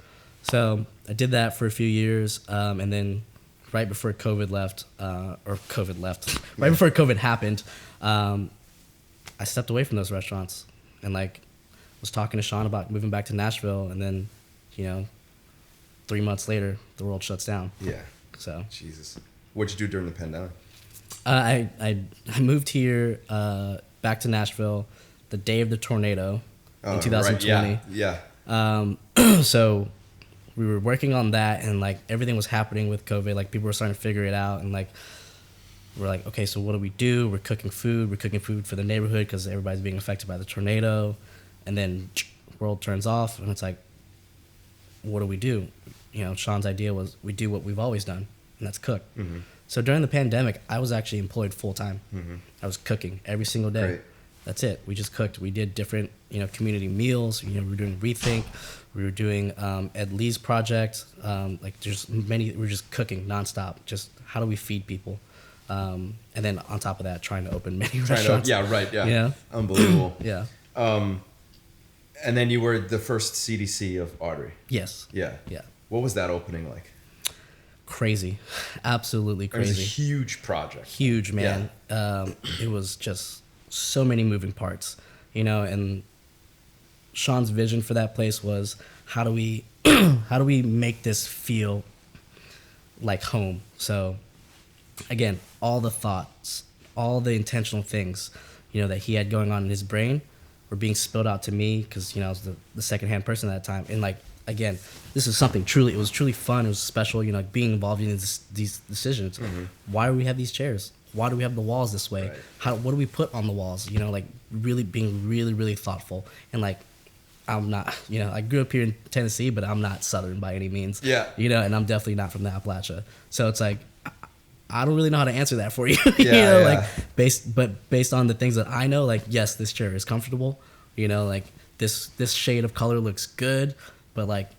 So I did that for a few years. And then right before COVID left, right before COVID happened, I stepped away from those restaurants and like was talking to Sean about moving back to Nashville. And then, you know, 3 months later, the world shuts down. Yeah. So Jesus. What'd you do during the pandemic? I moved here back to Nashville the day of the tornado in 2020. Right. Yeah. So we were working on that, and like everything was happening with COVID. Like people were starting to figure it out, and like we're like, okay, so what do we do? We're cooking food. We're cooking food for the neighborhood because everybody's being affected by the tornado, and then world turns off, and it's like, what do we do? You know, Sean's idea was we do what we've always done, and that's cook. Mm-hmm. So during the pandemic, I was actually employed full time. Mm-hmm. I was cooking every single day. Great. That's it. We just cooked. We did different, you know, community meals. You know, we were doing Rethink. We were doing Ed Lee's project. Like there's many. We were just cooking nonstop. Just how do we feed people? And then on top of that, trying to open many restaurants. Yeah. Unbelievable. Yeah. And then you were the first CDC of Audrey. Yes. Yeah. Yeah. What was that opening like? Crazy. Absolutely crazy. It was a huge project. Huge, man. Yeah. It was just so many moving parts, you know, and Sean's vision for that place was how do we make this feel like home? So again, all the thoughts, all the intentional things, you know, that he had going on in his brain were being spilled out to me because, you know, I was the secondhand person at that time. And like, again, this is something it was truly fun. It was special, you know, like being involved in these decisions. Mm-hmm. Why do we have these chairs? Why do we have the walls this way? Right. What do we put on the walls? You know, like really being really, really thoughtful. And like, I'm not, you know, I grew up here in Tennessee, but I'm not Southern by any means. Yeah. You know, and I'm definitely not from the Appalachia. So it's like, I don't really know how to answer that for you. You know, like based on the things that I know, like, yes, this chair is comfortable. You know, like this shade of color looks good, but like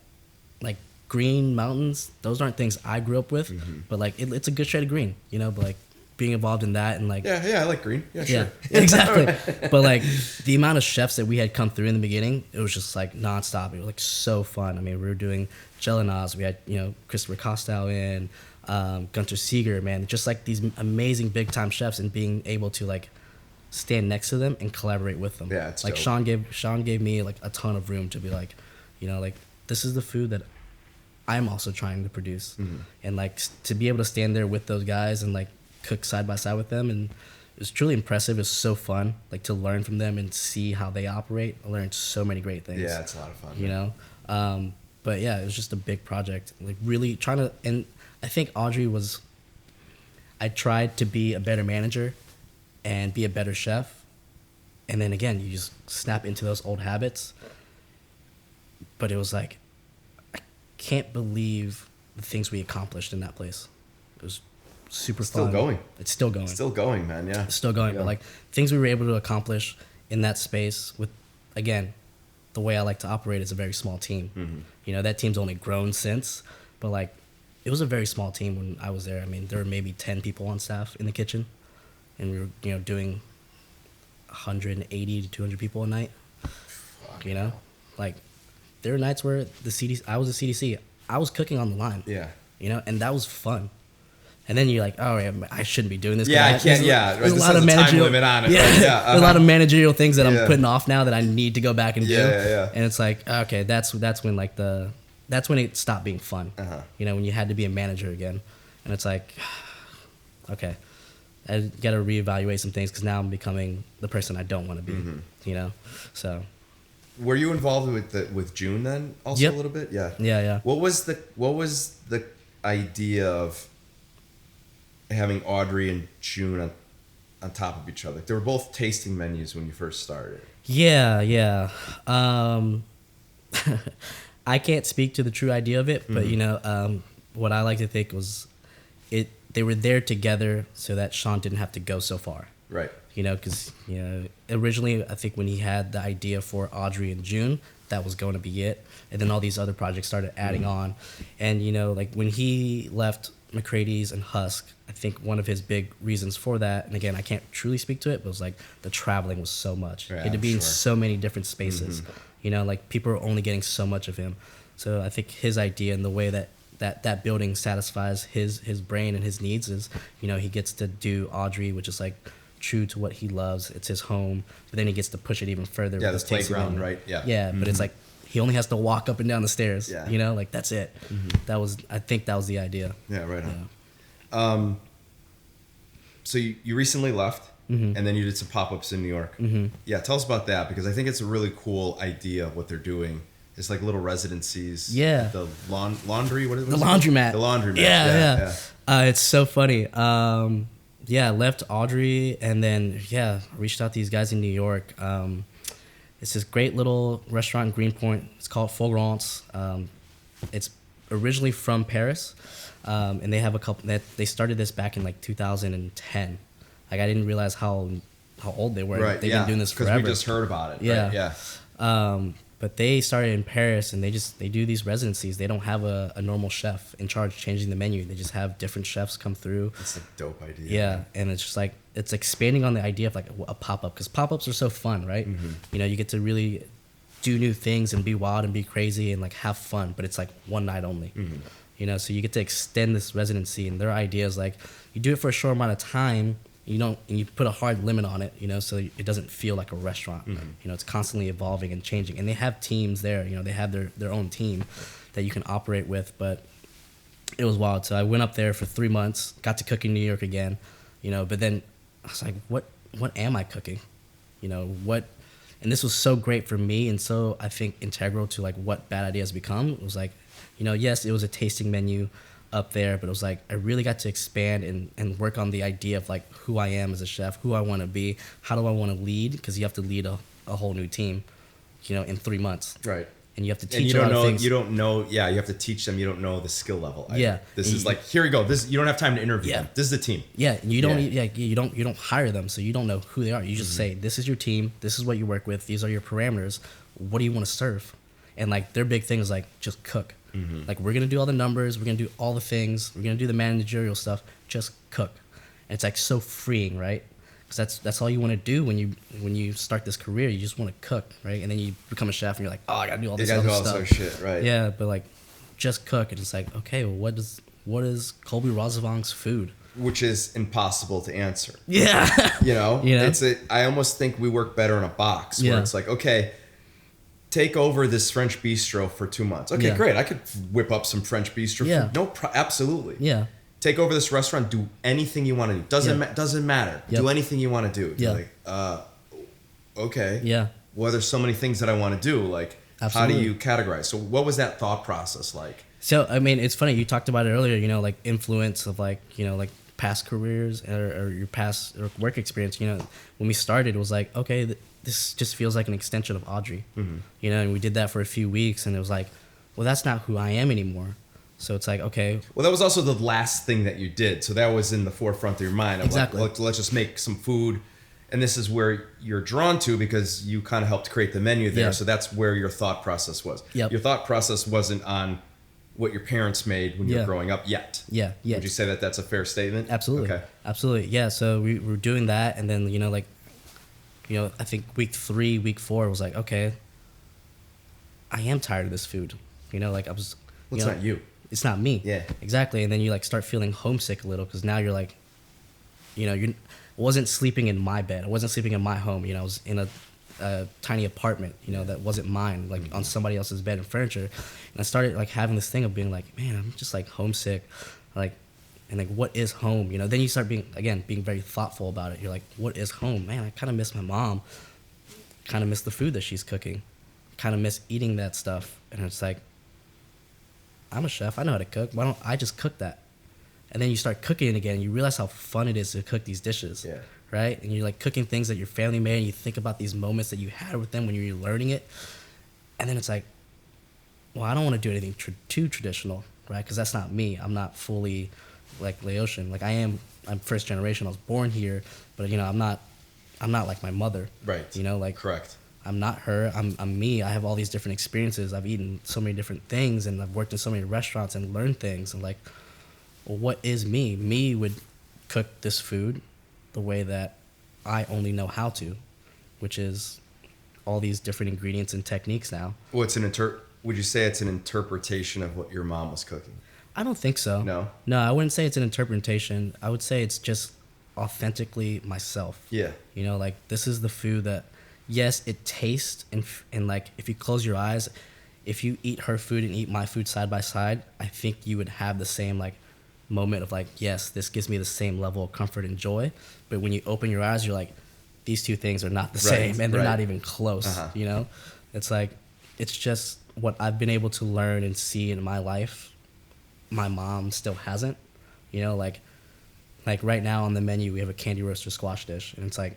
green mountains, those aren't things I grew up with. Mm-hmm. But like it's a good shade of green, you know. But like being involved in that and like I like green. Yeah, sure. Yeah, exactly. But like the amount of chefs that we had come through in the beginning, it was just like nonstop. It was like so fun. I mean, we were doing Jelinas. We had, you know, Christopher Costow in. Gunter Seeger, man, just like these amazing big time chefs, and being able to like stand next to them and collaborate with them. Yeah, it's like dope. Sean gave me like a ton of room to be like, you know, like this is the food that I'm also trying to produce, and like to be able to stand there with those guys and like cook side by side with them and was truly impressive. It was so fun, like to learn from them and see how they operate. I learned so many great things. Yeah, it's a lot of fun. You know, but yeah, it was just a big project. Like really trying to, and I think Audrey was. I tried to be a better manager, and be a better chef, and then again, you just snap into those old habits. But it was like, I can't believe the things we accomplished in that place. It was super fun. Still going. It's still going. Still going, man. Yeah. It's still going. Yeah. But like things we were able to accomplish in that space with, again, the way I like to operate is a very small team. Mm-hmm. You know, that team's only grown since, but like it was a very small team when I was there. I mean, there were maybe 10 people on staff in the kitchen, and we were, you know, doing 180 to 200 people a night. You know, like there were nights where I was the CDC. I was cooking on the line. Yeah. You know, and that was fun. And then you're like, oh, yeah, I shouldn't be doing this. Yeah, I can't. There's a lot of managerial time limit on it. Yeah, right? There's a lot of managerial things that Yeah. I'm putting off now that I need to go back and do. Yeah. And it's like, okay, that's when like that's when it stopped being fun. Uh-huh. You know, when you had to be a manager again, and it's like, okay, I got to reevaluate some things because now I'm becoming the person I don't want to be. Mm-hmm. You know, so. Were you involved with June then also Yep. a little bit? Yeah. Yeah. What was the idea of having Audrey and June on top of each other? They were both tasting menus when you first started. Yeah. I can't speak to the true idea of it, but Mm-hmm. you know, what I like to think was they were there together so that Sean didn't have to go so far. Right. You know, because you know, originally I think when he had the idea for Audrey and June, that was going to be it, and then all these other projects started adding on, and you know, like when he left McCrady's and Husk, I think one of his big reasons for that, and again, I can't truly speak to it, but it was like the traveling was so much. Yeah, He had to be in sure. so many different spaces. You know, like people are only getting so much of him. So I think his idea and the way that building satisfies his brain and his needs is, you know, he gets to do Audrey, which is like true to what he loves. It's his home, but then he gets to push it even further. Yeah, with the his tasting playground, menu. right? Yeah. Yeah, but it's like he only has to walk up and down the stairs. Yeah. You know, like that's it. I think that was the idea. Yeah, right on. Yeah. So you recently left, and then you did some pop-ups in New York. Mm-hmm. Yeah, tell us about that, because I think it's a really cool idea of what they're doing. It's like little residencies. Yeah. The laundry, what is it? The laundromat. The laundromat. Yeah. It's so funny. I left Audrey and then, reached out to these guys in New York. It's this great little restaurant in Greenpoint. It's called Flagrants. It's originally from Paris, and they have a couple. They started this back in like 2010. Like I didn't realize how old they were. Right. They've been doing this forever. Because we just heard about it. Yeah. Right? Yeah. But they started in Paris, and they do these residencies. They don't have a normal chef in charge changing the menu. They just have different chefs come through. It's a dope idea. Yeah, and it's just like it's expanding on the idea of like a pop-up, because pop-ups are so fun, right? You know, you get to really do new things and be wild and be crazy and like have fun, but it's like one night only. You know, so you get to extend this residency, and their idea is like you do it for a short amount of time. And you put a hard limit on it, you know, so it doesn't feel like a restaurant. You know, it's constantly evolving and changing. And they have teams there, you know, they have their own team that you can operate with. But it was wild. So I went up there for 3 months, got to cook in New York again, you know, but then I was like, what am I cooking? You know, and this was so great for me and so I think integral to like what Bad Ideas become. It was like, you know, yes, it was a tasting menu up there, but it was like I really got to expand and work on the idea of like who I am as a chef, who I want to be, how do I want to lead, because you have to lead a whole new team, you know, in 3 months. Right. And you have to teach And you a don't lot know. of things. You don't know. Yeah, you have to teach them. You don't know the skill level. Yeah. This And is like, here we go. This you don't have time to interview them. This is the team. Yeah, and you don't. Yeah. You don't hire them, so you don't know who they are. You just say, "This is your team. This is what you work with. These are your parameters. What do you want to serve?" And like their big thing is like just cook. Like we're gonna do all the numbers. We're gonna do all the things. We're gonna do the managerial stuff. Just cook. And it's like so freeing, right? Because that's all you want to do when you start this career. You just want to cook, right? And then you become a chef, and you're like, oh, I gotta do all this other stuff. This shit, right? Yeah, but like, just cook, and it's like, okay, well, what is Colby Rasavong's food? Which is impossible to answer. Yeah, You know, You know? I almost think we work better in a box where Yeah. it's like, okay, take over this French bistro for 2 months. Okay, Yeah. great. I could whip up some French bistro. Yeah. Absolutely. yeah, take over this restaurant, do anything you want to do. Doesn't matter. Yep. Do anything you want to do. Yeah. You're like, okay. Yeah. Well, there's so many things that I want to do. Like, Absolutely. how do you categorize? So what was that thought process like? So, I mean, it's funny. You talked about it earlier, you know, like influence of like, you know, like past careers or your past work experience. You know, when we started, it was like, okay, this just feels like an extension of Audrey. Mm-hmm. You know, and we did that for a few weeks, and it was like, well, that's not who I am anymore. So it's like, okay. Well, that was also the last thing that you did. So that was in the forefront of your mind. Of exactly. Like, let's just make some food. And this is where you're drawn to because you kind of helped create the menu there. Yeah. So that's where your thought process was. Yep. Your thought process wasn't on what your parents made when you were growing up yet. Yeah. Would you say that that's a fair statement? Absolutely. Okay. Absolutely. Yeah. So we were doing that. And then, you know, like, you know, I think week 3, week 4 was like, okay, I am tired of this food. You know, like I was. Well, it's not you. It's not me. Yeah. Exactly. And then you like start feeling homesick a little because now you're like, you know, I wasn't sleeping in my bed. I wasn't sleeping in my home. You know, I was in a tiny apartment, you know, that wasn't mine, like on somebody else's bed and furniture. And I started like having this thing of being like, man, I'm just like homesick. Like, and like, what is home? You know, then you start being very thoughtful about it. You're like, what is home? Man, I kind of miss my mom. Kind of miss the food that she's cooking. Kind of miss eating that stuff. And it's like, I'm a chef. I know how to cook. Why don't I just cook that? And then you start cooking it again, and you realize how fun it is to cook these dishes. Yeah. Right? And you're like cooking things that your family made, and you think about these moments that you had with them when you were learning it. And then it's like, well, I don't want to do anything too traditional, right? Because that's not me. I'm not fully like Laotian. Like I'm first generation. I was born here, but you know, I'm not like my mother. Right. You know, like correct. I'm not her. I'm me. I have all these different experiences. I've eaten so many different things, and I've worked in so many restaurants and learned things. And like, well, what is me? Me would cook this food the way that I only know how to, which is all these different ingredients and techniques now. Well, would you say it's an interpretation of what your mom was cooking? I don't think so. No, I wouldn't say it's an interpretation. I would say it's just authentically myself. Yeah. You know, like this is the food that, yes, it tastes and like if you close your eyes, if you eat her food and eat my food side by side, I think you would have the same like moment of like, yes, this gives me the same level of comfort and joy. But when you open your eyes, you're like, these two things are not the same, and they're not even close. Uh-huh. You know, it's like, it's just what I've been able to learn and see in my life. My mom still hasn't. You know, like right now on the menu we have a candy roaster squash dish, and it's like,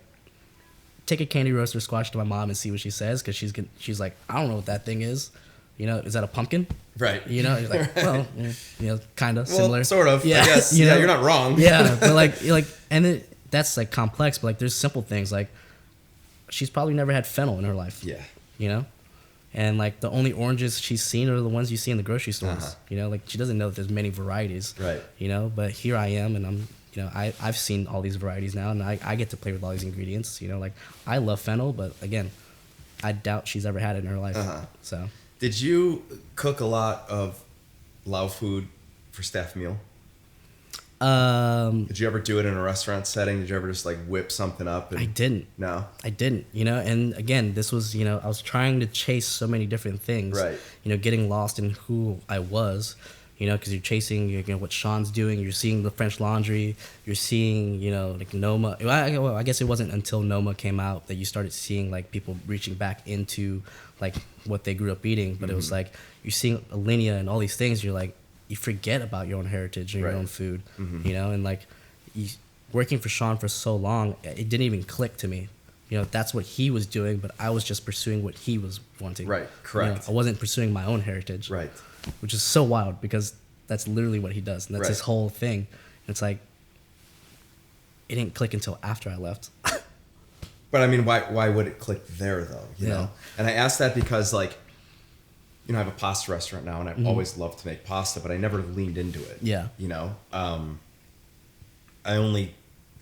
take a candy roaster squash to my mom and see what she says, because she's like, I don't know what that thing is. You know, is that a pumpkin? Right. You know, you're like, well, you know, kind of similar. Sort of. Yeah. I guess. You know? You're not wrong. Yeah, but like, and that's like complex, but like, there's simple things like, she's probably never had fennel in her life. Yeah. You know, and like the only oranges she's seen are the ones you see in the grocery stores. Uh-huh. You know, like she doesn't know that there's many varieties. Right. You know, but here I am, and I'm. You know, I've seen all these varieties now, and I get to play with all these ingredients. You know, like I love fennel, but again, I doubt she's ever had it in her life. Uh-huh. So, did you cook a lot of Lao food for staff meal? Did you ever do it in a restaurant setting? Did you ever just like whip something up? I didn't. No, I didn't. You know, and again, this was, you know, I was trying to chase so many different things. Right. You know, getting lost in who I was. You know, because you're chasing, you know, what Sean's doing. You're seeing the French Laundry. You're seeing, you know, like Noma. Well, I guess it wasn't until Noma came out that you started seeing like people reaching back into like what they grew up eating. But it was like you're seeing Alinea and all these things. You're like, you forget about your own heritage and your own food. You know, and like working for Sean for so long, it didn't even click to me. You know, that's what he was doing, but I was just pursuing what he was wanting. Right. Correct. You know, I wasn't pursuing my own heritage. Right. Which is so wild, because that's literally what he does, and that's his whole thing. And it's like, it didn't click until after I left. But I mean, why would it click there though? You know? And I ask that because, like, you know, I have a pasta restaurant now, and I've always loved to make pasta, but I never leaned into it. Yeah. You know, I only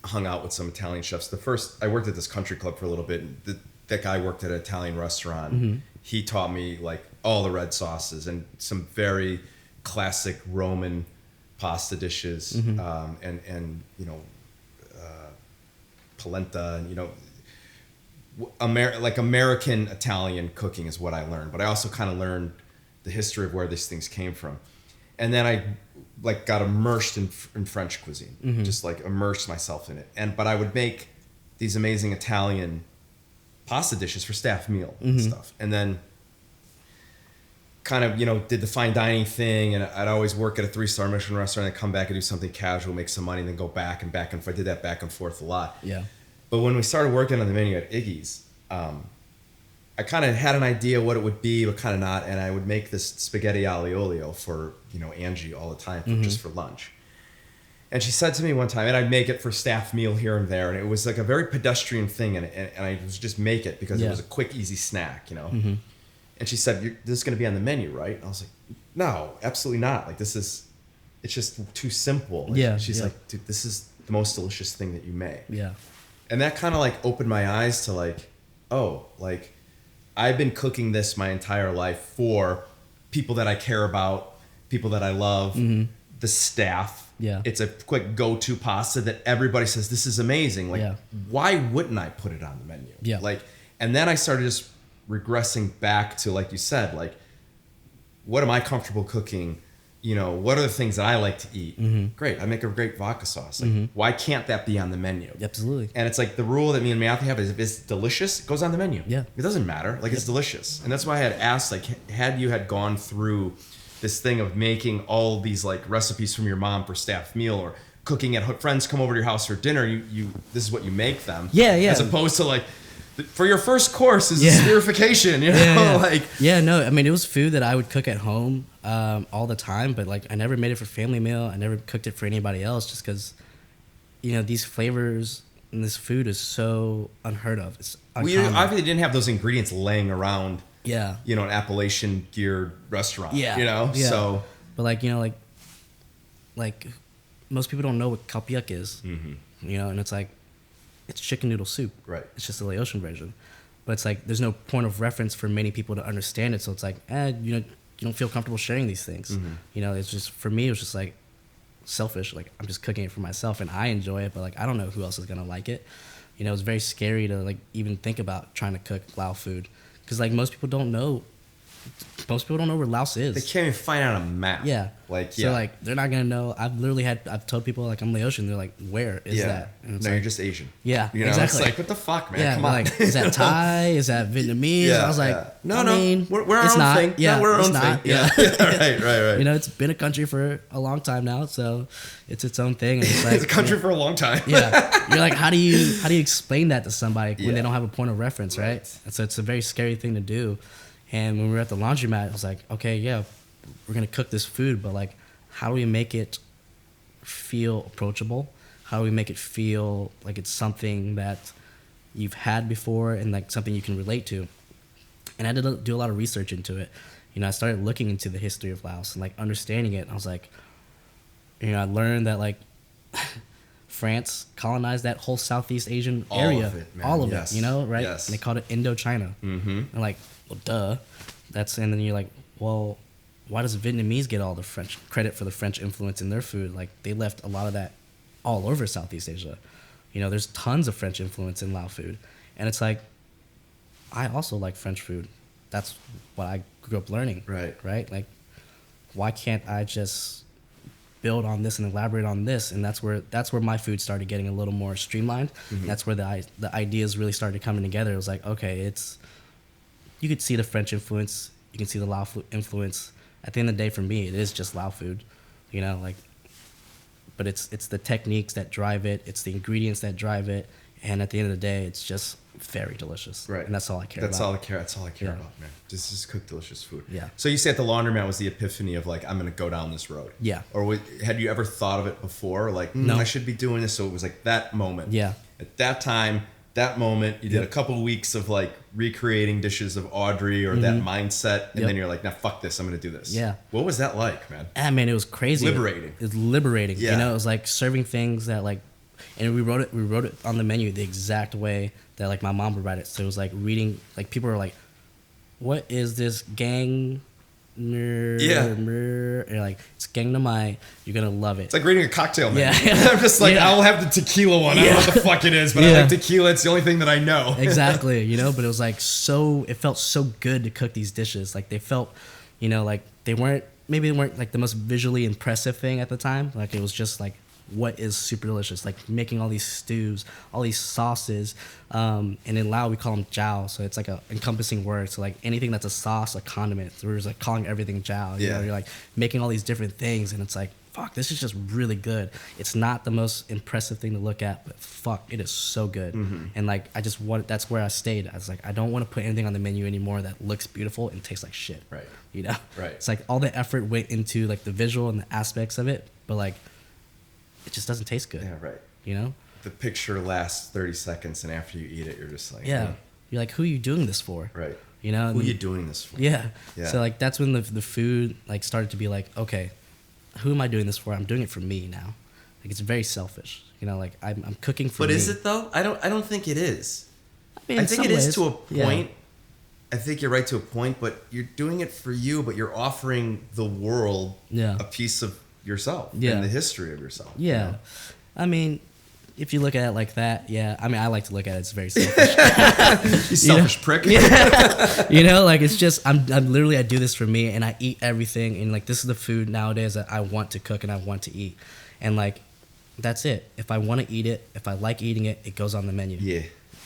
hung out with some Italian chefs. I worked at this country club for a little bit, and that guy worked at an Italian restaurant. He taught me like all the red sauces and some very classic Roman pasta dishes, and you know, polenta, and you know, like American Italian cooking is what I learned. But I also kind of learned the history of where these things came from. And then I like got immersed in French cuisine, just like immersed myself in it. But I would make these amazing Italian pasta dishes for staff meal and stuff. And then kind of, did the fine dining thing, and I'd always work at a 3-star Michelin restaurant and come back and do something casual, make some money, and then go back and forth. I did that back and forth a lot. Yeah. But when we started working on the menu at Iggy's, I kind of had an idea what it would be, but kind of not. And I would make this spaghetti aglio olio for, Angie all the time, just for lunch. And she said to me one time, and I'd make it for staff meal here and there. And it was like a very pedestrian thing. And I was just make it because it was a quick, easy snack, And she said, this is going to be on the menu, right? And I was like, no, absolutely not. Like, it's just too simple. Like, she's like, dude, this is the most delicious thing that you make. Yeah. And that kind of like opened my eyes to like, oh, like I've been cooking this my entire life for people that I care about, people that I love, the staff. Yeah. It's a quick go-to pasta that everybody says, this is amazing. Like, why wouldn't I put it on the menu? Yeah. Like, and then I started just regressing back to, like you said, like, what am I comfortable cooking? What are the things that I like to eat? Great. I make a great vodka sauce. Like, why can't that be on the menu? Absolutely. And it's like the rule that me and Matthew have is if it's delicious, it goes on the menu. Yeah. It doesn't matter. Like, it's delicious. And that's why I had asked, like, had you had gone through this thing of making all these like recipes from your mom for staff meal, or cooking at friends come over to your house for dinner, you this is what you make them. Yeah. As opposed to like, for your first course is spherification, No, I mean, it was food that I would cook at home all the time, but like I never made it for family meal. I never cooked it for anybody else, just because, these flavors and this food is so unheard of. It's we obviously didn't have those ingredients laying around. Yeah. An Appalachian geared restaurant. Yeah. So. But like, like most people don't know what kalpiak is, and it's like, it's chicken noodle soup. Right. It's just a Laotian version. But it's like, there's no point of reference for many people to understand it. So it's like, you don't feel comfortable sharing these things. It's just, for me, it was just like selfish. Like, I'm just cooking it for myself and I enjoy it, but like, I don't know who else is going to like it. It's very scary to like even think about trying to cook Lao food. Because like most people don't know where Laos is. They can't even find out a map. Yeah. So like they're not gonna know. I've told people like I'm Laotian. They're like, where is that? And it's no, like, you're just Asian. Yeah. Exactly. It's like, what the fuck, man? Yeah. Come on. Like, is that Thai? Is that Vietnamese? I was like, no, we're our own thing. Yeah, no, we're our it's own not. thing. Yeah. Right. It's been a country for a long time now, so it's its own thing. And it's like it's a country for a long time. You're like, how do you explain that to somebody when they don't have a point of reference, right? And so it's a very scary thing to do. And when we were at the laundromat, I was like, okay, we're going to cook this food, but like, how do we make it feel approachable? How do we make it feel like it's something that you've had before and like something you can relate to? And I did do a lot of research into it. I started looking into the history of Laos and like understanding it. And I was like, I learned that like France colonized that whole Southeast Asian area. All of it, right? Yes. And they called it Indochina. And like, well, duh. And then you're like, well, why does Vietnamese get all the French credit for the French influence in their food? Like, they left a lot of that all over Southeast Asia. There's tons of French influence in Lao food. And it's like, I also like French food. That's what I grew up learning. Right? Like, why can't I just build on this and elaborate on this? And that's where my food started getting a little more streamlined. That's where the ideas really started coming together. It was like, okay, you could see the French influence, you can see the Lao influence. At the end of the day, for me, it is just Lao food, but it's the techniques that drive it, it's the ingredients that drive it, and at the end of the day, it's just very delicious. Right. And that's all I care about. That's all I care about, man. Just cook delicious food. Yeah. So you say at the laundromat was the epiphany of like, I'm going to go down this road. Yeah. Or had you ever thought of it before? Like, no, I should be doing this. So it was like that moment. Yeah. At that time, that moment, you did a couple of weeks of like recreating dishes of Audrey or that mindset, and then you're like, "Now fuck this, I'm gonna do this." Yeah. What was that like, man? Man, it was crazy. Liberating. It was liberating. Yeah. It was like serving things that like, and we wrote it on the menu the exact way that like my mom would write it. So it was like reading, like people were like, "What is this gang?" And you're like, it's Gangnam Mai. You're gonna love it. It's like reading a cocktail menu. Yeah. I'm just like, I'll have the tequila one. I don't know what the fuck it is, but I like tequila. It's the only thing that I know. Exactly, but it was like it felt so good to cook these dishes. Like they felt, like they weren't maybe they weren't like the most visually impressive thing at the time. Like it was just like what is super delicious, like making all these stews, all these sauces, and in Lao we call them jiao, so it's like a encompassing word. So like anything that's a sauce, a condiment, we're just like calling everything jiao. You know, you're like making all these different things, and it's like, fuck, this is just really good. It's not the most impressive thing to look at, but fuck, it is so good. And like I just want, that's where I stayed. I was like, I don't want to put anything on the menu anymore that looks beautiful and tastes like shit. Right. You know? Right. It's like all the effort went into like the visual and the aspects of it, but like it just doesn't taste good. Yeah, right. You know? The picture lasts 30 seconds, and after you eat it, you're just like, yeah. You're like, who are you doing this for? Right. You know? Who are you doing this for? Yeah. Yeah. So like that's when the food like started to be like, okay, who am I doing this for? I'm doing it for me now. Like it's very selfish. You know, like I'm cooking for me. But is it though? I don't think it is. I mean, I think it is to a point. Yeah. I think you're right to a point, but you're doing it for you, but you're offering the world a piece of yourself and the history of yourself. Yeah. You know? I mean, if you look at it like that, yeah. I mean, I like to look at it as very selfish. You selfish prick. Yeah. You know, like it's just, I'm literally, I do this for me and I eat everything. And like, this is the food nowadays that I want to cook and I want to eat. And like, that's it. If I want to eat it, if I like eating it, it goes on the menu. Yeah.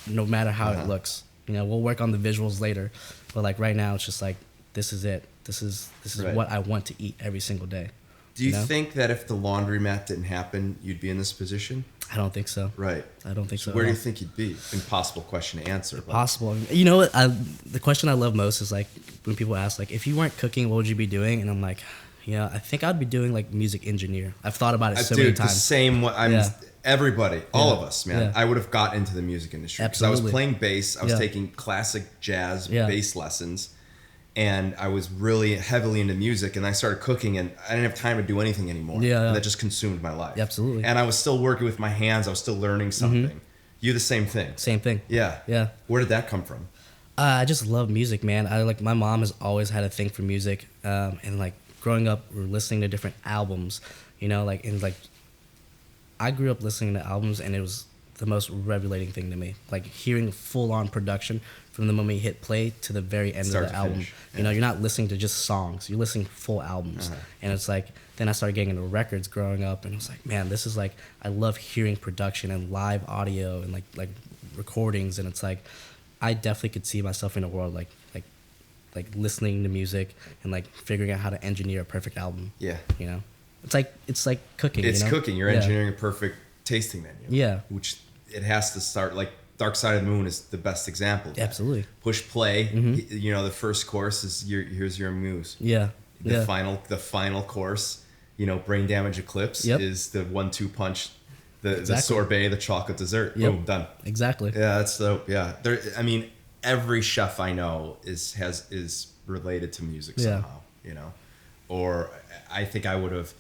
No matter how it looks. You know, we'll work on the visuals later. But like right now, it's just like, this is it. This is right. what I want to eat every single day. Do you think that if the laundromat didn't happen, you'd be in this position? I don't think so. Right. I don't think so. Where do you think you'd be? Impossible question to answer. Possible. You know what? The question I love most is like when people ask, like, if you weren't cooking, what would you be doing? And I'm like, yeah, I think I'd be doing like music engineer. I've thought about it so many times. The same. Everybody, all of us, man. Yeah. I would have got into the music industry because I was playing bass. I was taking classic jazz bass lessons. And I was really heavily into music, and I started cooking, and I didn't have time to do anything anymore. Yeah. And that just consumed my life. Absolutely. And I was still working with my hands. I was still learning something. Mm-hmm. You the same thing. Same thing. Yeah. Yeah. Where did that come from? I just love music, man. My mom has always had a thing for music, and like growing up, we're listening to different albums, you know, like, and like I grew up listening to albums, and it was the most revelating thing to me, like hearing full-on production from the moment you hit play to the very end of the album. Yeah. You know, you're not listening to just songs, you're listening full albums. And it's like, then I started getting into records growing up, and it was like, man, this is like, I love hearing production and live audio and like recordings, and it's like, I definitely could see myself in a world like listening to music and like figuring out how to engineer a perfect album. Yeah. You know? It's like cooking. It's you know? cooking. You're engineering a perfect tasting menu. Yeah. Which it has to start, like Dark Side of the Moon is the best example of that. Absolutely. Push play. You know, the first course is here's your muse. Yeah. The final course, you know, Brain Damage Eclipse is the 1-2 punch, the sorbet, the chocolate dessert. Yep. Boom, done. Exactly. Yeah, that's dope. Yeah. I mean, every chef I know is related to music somehow, you know. Or I think I would have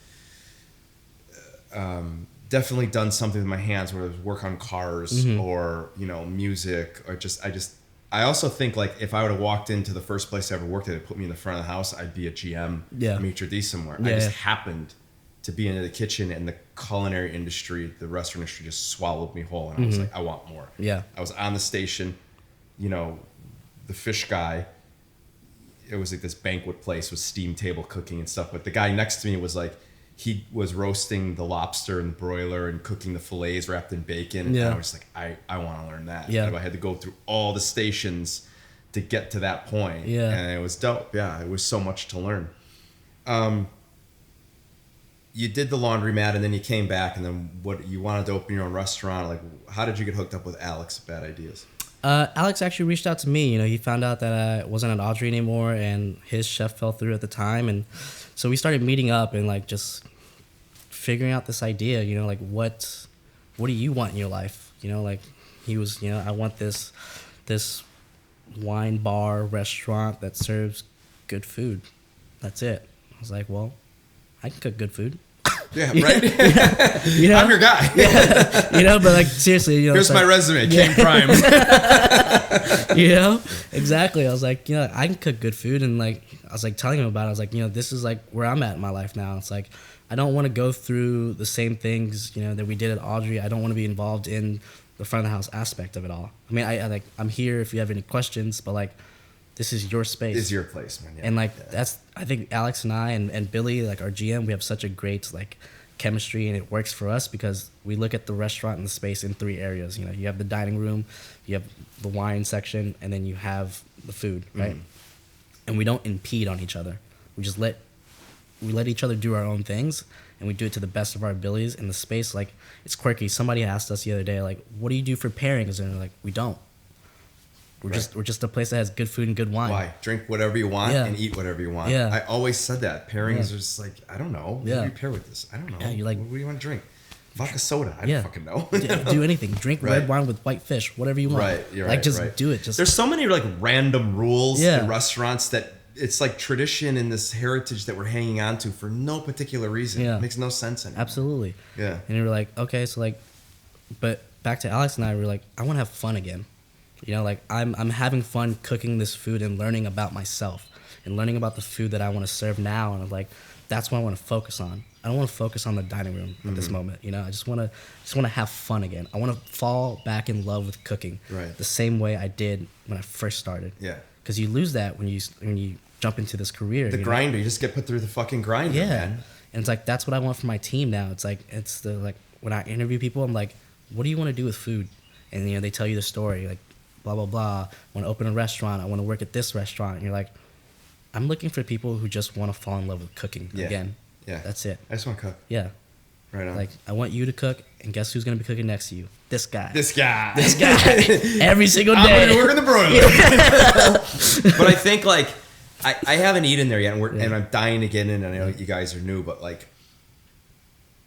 definitely done something with my hands, whether it was work on cars or, you know, music, or I also think like if I would have walked into the first place I ever worked at, it put me in the front of the house, I'd be a GM, maitre d' somewhere. I just happened to be into the kitchen, and the culinary industry, the restaurant industry just swallowed me whole. And I was like, I want more. Yeah. I was on the station, you know, the fish guy, it was like this banquet place with steam table cooking and stuff. But the guy next to me was like, he was roasting the lobster in the broiler and cooking the fillets wrapped in bacon. And I was like, I want to learn that. Yeah. I had to go through all the stations to get to that point. Yeah. And it was dope. Yeah. It was so much to learn. You did the laundromat, and then you came back, and then you wanted to open your own restaurant. Like, how did you get hooked up with Alex at Bad Ideas? Alex actually reached out to me. You know, he found out that I wasn't at Audrey anymore, and his chef fell through at the time. And so we started meeting up and like just figuring out this idea, you know, like what do you want in your life? You know, like he was, you know, I want this wine bar restaurant that serves good food. That's it. I was like, well, I can cook good food. Yeah, right? You know? I'm your guy. Yeah. You know, but like seriously, you know. Here's my resume, King Prime. You know? Exactly. I was like, you know, I can cook good food, and like I was like telling him about it. I was like, you know, this is like where I'm at in my life now. It's like I don't want to go through the same things, you know, that we did at Audrey. I don't want to be involved in the front of the house aspect of it all. I mean, I'm here if you have any questions, but like This is your space. It's your place, man. Yeah. And like that's, I think Alex and I and Billy, like our GM, we have such a great like chemistry, and it works for us because we look at the restaurant and the space in 3 areas. You know, you have the dining room, you have the wine section, and then you have the food, right? And we don't impede on each other. We just let each other do our own things, and we do it to the best of our abilities. And the space, like, it's quirky. Somebody asked us the other day, like, what do you do for pairings? And they're like, we don't. We're just a place that has good food and good wine. Why? Drink whatever you want and eat whatever you want. Yeah. I always said that. Pairings are just like, I don't know. What do you pair with this? I don't know. Yeah, you're like, what do you want to drink? Vodka soda. I don't fucking know. Do anything. Drink red wine with white fish. Whatever you want. Right. You're like, right. just do it. Just There's so many like random rules in restaurants that it's like tradition and this heritage that we're hanging on to for no particular reason. Yeah. It makes no sense anymore. Absolutely. Yeah. And you were like, okay, so like, but back to Alex and I, we were like, I want to have fun again. You know, like I'm having fun cooking this food and learning about myself and learning about the food that I want to serve now. And I'm like, that's what I want to focus on. I don't want to focus on the dining room at this moment. You know, I just want to have fun again. I want to fall back in love with cooking the same way I did when I first started. Yeah. Because you lose that when you jump into this career. The grinder, you just get put through the fucking grinder, man. And it's like, that's what I want for my team now. It's like, when I interview people, I'm like, what do you want to do with food? And, you know, they tell you the story, like, blah, blah, blah. I want to open a restaurant. I want to work at this restaurant. And you're like, I'm looking for people who just want to fall in love with cooking again. Yeah. That's it. I just want to cook. Yeah. Right on. Like, I want you to cook, and guess who's going to be cooking next to you? This guy. Every single day. I'm going to work in the broiler. But I think, like, I haven't eaten there yet, and I'm dying to get in, and I know you guys are new, but, like,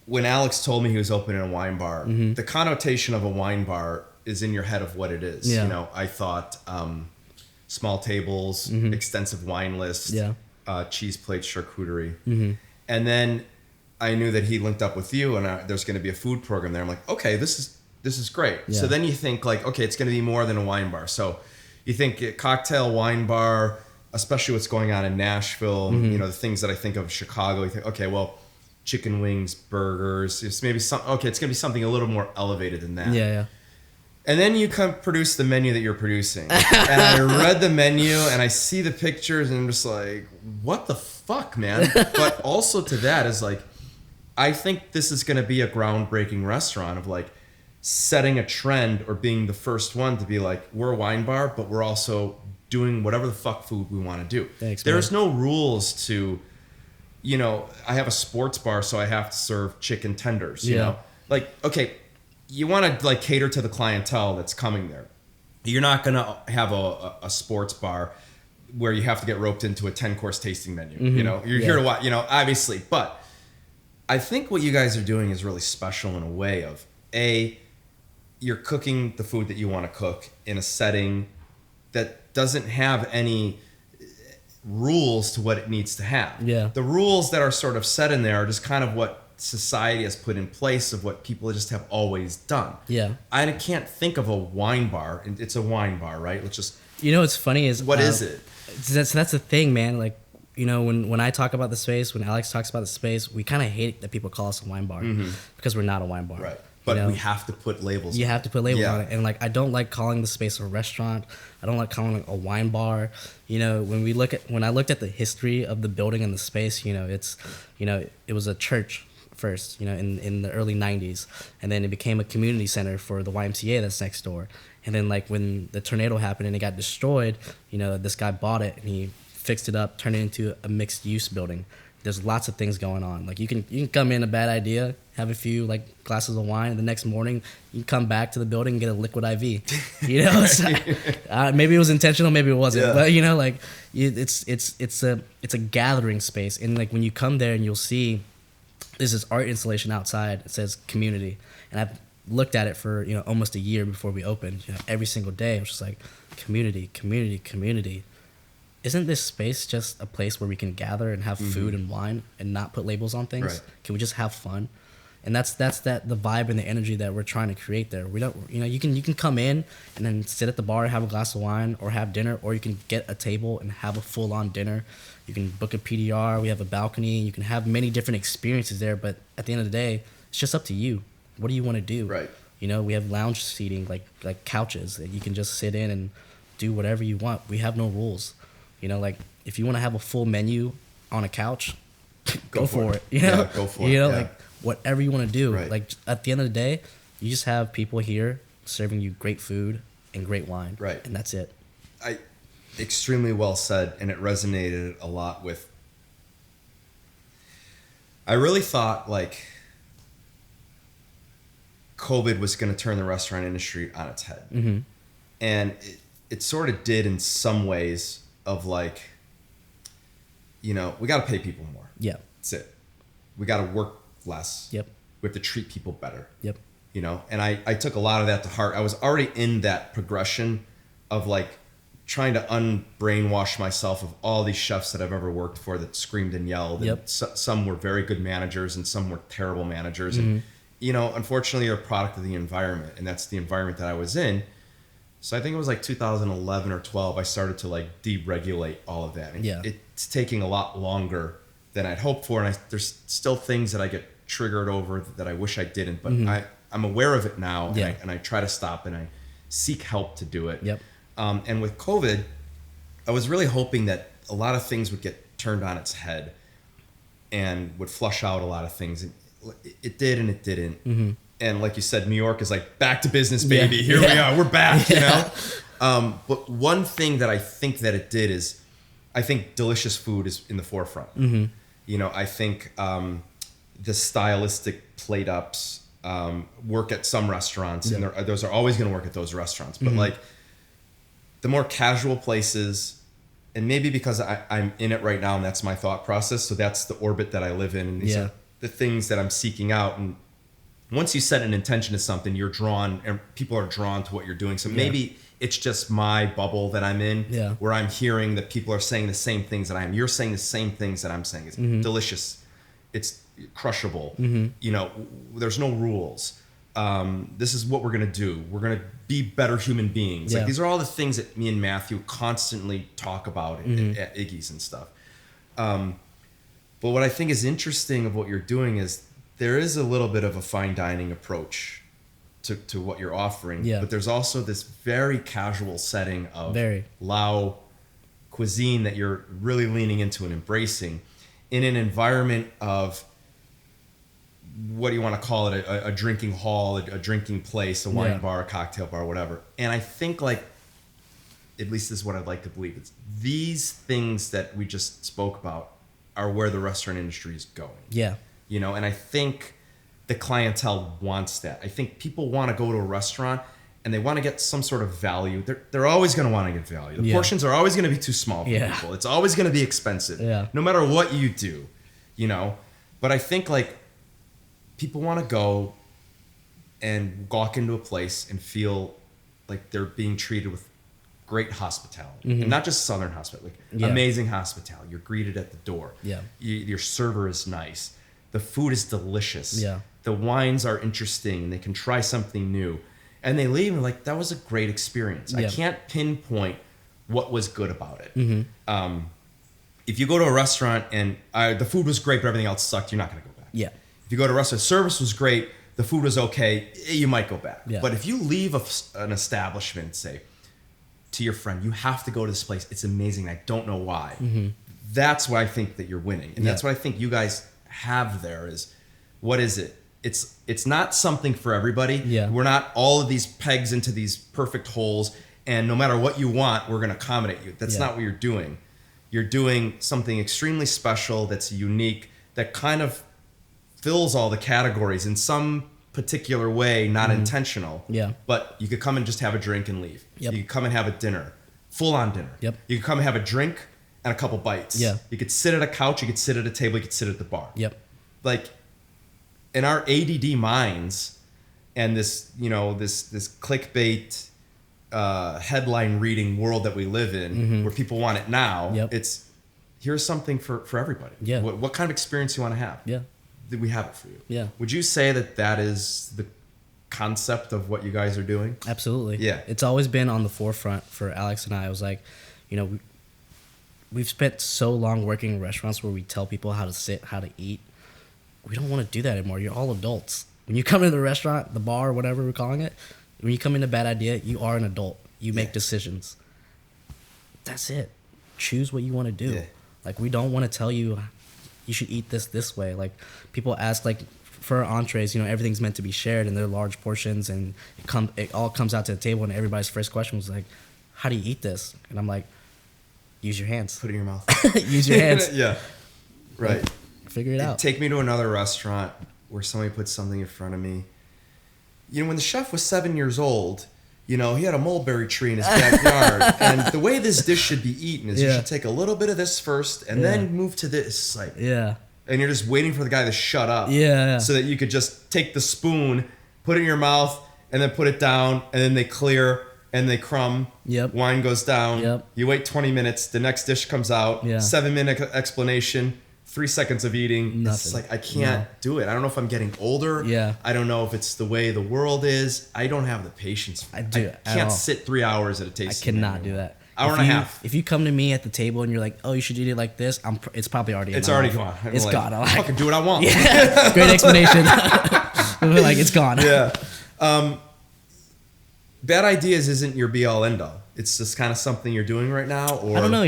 when Alex told me he was opening a wine bar, the connotation of a wine bar is in your head of what it is. You know, I thought small tables, extensive wine list, cheese plate, charcuterie. And then I knew that he linked up with you, and there's going to be a food program there. I'm like, okay, this is great. So then you think, like, okay, it's going to be more than a wine bar. So you think a cocktail wine bar, especially what's going on in Nashville, you know, the things that I think of Chicago, you think, okay, well, chicken wings, burgers, it's maybe it's going to be something a little more elevated than that. Yeah. And then you come produce the menu that you're producing. And I read the menu and I see the pictures and I'm just like, what the fuck, man? But also to that is like, I think this is going to be a groundbreaking restaurant of like setting a trend or being the first one to be like, we're a wine bar, but we're also doing whatever the fuck food we want to do. Thanks, There's no rules to, you know, I have a sports bar, so I have to serve chicken tenders, you know? Like, okay, you want to like cater to the clientele that's coming there. You're not going to have a sports bar where you have to get roped into a 10-course tasting menu. You know, you're here to watch, you know, obviously. But I think what you guys are doing is really special in a way of, you're cooking the food that you want to cook in a setting that doesn't have any rules to what it needs to have. Yeah. The rules that are sort of set in there are just kind of what society has put in place of what people just have always done. Yeah. I can't think of a wine bar. It's a wine bar, right? Let's just... You know what's funny is... What is it? That's the thing, man. Like, you know, when I talk about the space, when Alex talks about the space, we kind of hate that people call us a wine bar because we're not a wine bar. Right. But you know? we have to put labels. You have to put labels on it. And like, I don't like calling the space a restaurant. I don't like calling it a wine bar. You know, when I looked at the history of the building and the space, you know, it was a church first, you know, in the early 90s. And then it became a community center for the YMCA that's next door. And then like when the tornado happened and it got destroyed, you know, this guy bought it and he fixed it up, turned it into a mixed use building. There's lots of things going on. Like you can come in a bad idea, have a few like glasses of wine, and the next morning you come back to the building and get a liquid IV. You know, maybe it was intentional, maybe it wasn't. But you know, like it's a gathering space, and like when you come there and you'll see there's this art installation outside. It says community, and I've looked at it for almost a year before we opened. You know, every single day I was just like community, community, community. Isn't this space just a place where we can gather and have food and wine and not put labels on things? Right. Can we just have fun? And that's the vibe and the energy that we're trying to create there. We don't, you can come in and then sit at the bar, have a glass of wine, or have dinner, or you can get a table and have a full-on dinner. You can book a PDR. We have a balcony. You can have many different experiences there. But at the end of the day, it's just up to you. What do you want to do? Right. You know, we have lounge seating, like couches that you can just sit in and do whatever you want. We have no rules. You know, like if you want to have a full menu on a couch, go for it. You know, go for it. You know, like whatever you want to do. Right. Like at the end of the day, you just have people here serving you great food and great wine. Right. And that's it. Extremely well said, and it resonated a lot with. I really thought like COVID was going to turn the restaurant industry on its head. Mm-hmm. And it sort of did in some ways of like, you know, we got to pay people more. Yeah. That's it. We got to work less. Yep. We have to treat people better. Yep. You know, and I took a lot of that to heart. I was already in that progression of like trying to unbrainwash myself of all these chefs that I've ever worked for that screamed and yelled. Yep. And some were very good managers and some were terrible managers. Mm-hmm. And, you know, unfortunately, they're a product of the environment. And that's the environment that I was in. So I think it was like 2011 or 12, I started to like deregulate all of that. And yeah. It's taking a lot longer than I'd hoped for. And there's still things that I get triggered over that I wish I didn't. But Mm-hmm. I'm aware of it now. Yeah. And I try to stop and I seek help to do it. Yep. And with COVID, I was really hoping that a lot of things would get turned on its head and would flush out a lot of things. And it did and it didn't. Mm-hmm. And like you said, New York is like back to business, baby. Yeah. Here we are. We're back, you Yeah. know? But one thing that I think that it did is I think delicious food is in the forefront. Mm-hmm. You know, I think the stylistic plate ups work at some restaurants, Yeah. and those are always going to work at those restaurants. But Mm-hmm. like the more casual places, and maybe because I'm in it right now and that's my thought process, so that's the orbit that I live in, and these Yeah. are the things that I'm seeking out. And once you set an intention to something, you're drawn, and people are drawn to what you're doing. So maybe it's just my bubble that I'm in, where I'm hearing that people are saying the same things that I am. You're saying the same things that I'm saying. It's delicious. It's crushable. You know, there's no rules. This is what we're going to do. We're going to be better human beings. Yeah. Like these are all the things that me and Matthew constantly talk about at Iggy's and stuff. But what I think is interesting of what you're doing is there is a little bit of a fine dining approach to what you're offering. Yeah. But there's also this very casual setting of Very. Lao cuisine that you're really leaning into and embracing in an environment of, what do you want to call it? A drinking hall, a drinking place, a wine bar, a cocktail bar, whatever. And I think like, at least this is what I'd like to believe. It's these things that we just spoke about are where the restaurant industry is going. Yeah. You know, and I think the clientele wants that. I think people want to go to a restaurant and they want to get some sort of value. They're always going to want to get value. The portions are always going to be too small for people. It's always going to be expensive. Yeah. No matter what you do, you know. But I think like people want to go and walk into a place and feel like they're being treated with great hospitality. And not just Southern hospitality, like amazing hospitality. You're greeted at the door. Yeah. Your server is nice. The food is delicious. Yeah. The wines are interesting and they can try something new. And they leave and like, that was a great experience. I can't pinpoint what was good about it. If you go to a restaurant and the food was great, but everything else sucked, you're not going to go back. Yeah. If you go to a restaurant, service was great, the food was okay, you might go back. Yeah. But if you leave an establishment, say, to your friend, you have to go to this place, it's amazing, I don't know why. That's why I think that you're winning. And that's what I think you guys have there is, what is it? It's not something for everybody. Yeah. We're not all of these pegs into these perfect holes, and no matter what you want, we're going to accommodate you. That's not what you're doing. You're doing something extremely special that's unique, that kind of fills all the categories in some particular way, not intentional. Yeah. But you could come and just have a drink and leave. Yep. You could come and have a dinner, full on dinner. Yep. You could come and have a drink and a couple bites. Yeah. You could sit at a couch, you could sit at a table, you could sit at the bar. Yep. Like in our ADD minds and this, you know, this clickbait headline reading world that we live in, where people want it now, it's here's something for everybody. Yeah. What kind of experience you want to have? Yeah. We have it for you. Yeah. Would you say that is the concept of what you guys are doing? Absolutely. Yeah. It's always been on the forefront for Alex and I. I was like, you know, we've spent so long working in restaurants where we tell people how to sit, how to eat. We don't want to do that anymore. You're all adults. When you come into the restaurant, the bar, whatever we're calling it, when you come into Bad Idea, you are an adult. You make decisions. that's it. Choose what you want to do. Yeah. Like, we don't want to tell you you should eat this way. Like, people ask, like, for entrees, everything's meant to be shared and they're large portions, and it all comes out to the table, and everybody's first question was like, how do you eat this? And I'm like, use your hands. Put it in your mouth. Use your hands. Yeah. Right. Like, figure it out. Take me to another restaurant where somebody puts something in front of me. When the chef was 7 years old, he had a mulberry tree in his backyard. And the way this dish should be eaten is you should take a little bit of this first and then move to this. Like, and you're just waiting for the guy to shut up. So that you could just take the spoon, put it in your mouth, and then put it down, and then they clear and they crumb. Wine goes down. You wait 20 minutes. The next dish comes out. 7-minute explanation. 3 seconds of eating. Nothing. It's like, I can't do it. I don't know if I'm getting older. I don't know if it's the way the world is. I don't have the patience. I can't sit 3 hours at a tasting. I cannot do that. Hour and a half. If you come to me at the table and you're like, oh, you should eat it like this, it's probably already gone. It's gone. I fucking do what I want. Great explanation. Like, it's gone. Bad ideas isn't your be all end all. It's just kind of something you're doing right now, or I don't know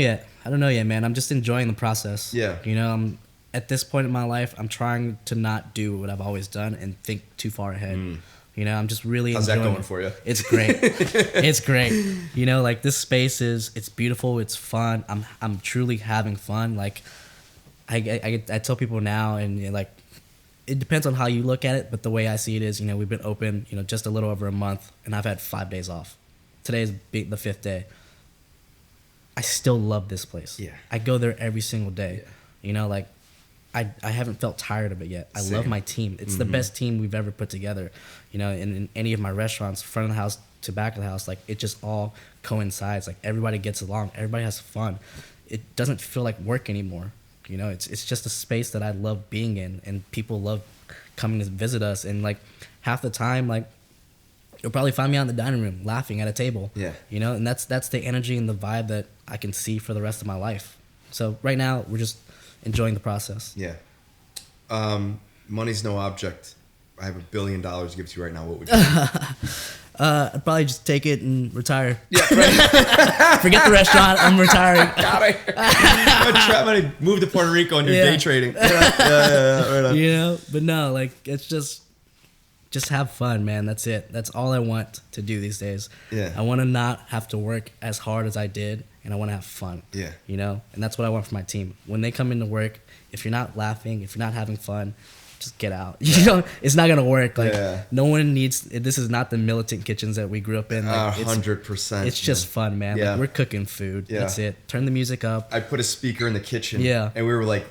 yet, man. I'm just enjoying the process. I'm at this point in my life, I'm trying to not do what I've always done and think too far ahead. I'm just really How's enjoying that going for you? It's great. It's great. Like, this space it's beautiful. It's fun. I'm truly having fun. Like, I tell people now, and like, it depends on how you look at it, but the way I see it is, we've been open, just a little over a month, and I've had 5 days off. Today is the 5th day. I still love this place. I go there every single day. Like, I haven't felt tired of it yet. I love my team. It's the best team we've ever put together. In any of my restaurants, front of the house to back of the house, like, it just all coincides. Like, everybody gets along. Everybody has fun. It doesn't feel like work anymore. It's just a space that I love being in, and people love coming to visit us. And like, half the time, like, you'll probably find me out in the dining room laughing at a table. And that's the energy and the vibe that I can see for the rest of my life. So right now, we're just enjoying the process. Money's no object. I have $1 billion to give to you right now. What would you do? I'd probably just take it and retire. Forget the restaurant. I'm retiring. Got it. I'm gonna move to Puerto Rico and do day trading. Right on. But no, like, it's just have fun, man. That's it. That's all I want to do these days. I want to not have to work as hard as I did, and I want to have fun. And that's what I want for my team. When they come into work, if you're not laughing, if you're not having fun, just get out. It's not gonna work. Like, no one needs. This is not the militant kitchens that we grew up in. Like, 100%. It's just fun, man. Like, we're cooking food. That's it. Turn the music up. I put a speaker in the kitchen. And we were like,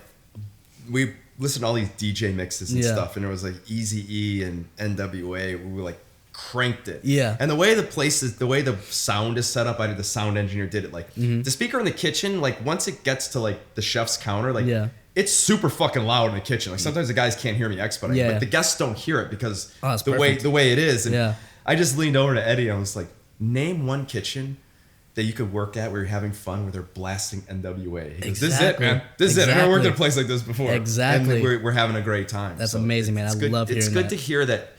we listened to all these DJ mixes and stuff, and it was like Eazy-E and NWA. We were like, cranked it. And the way the sound is set up, the sound engineer did it. Like, the speaker in the kitchen, like, once it gets to like the chef's counter, like, it's super fucking loud in the kitchen. Like, sometimes the guys can't hear me expedite, but the guests don't hear it because the way it is. And I just leaned over to Eddie and I was like, name one kitchen that you could work at where you're having fun, where they're blasting NWA. He goes, this is it, man. This is it. I've never worked at a place like this before. And we're having a great time. That's amazing, man. I love hearing that. It's good to hear that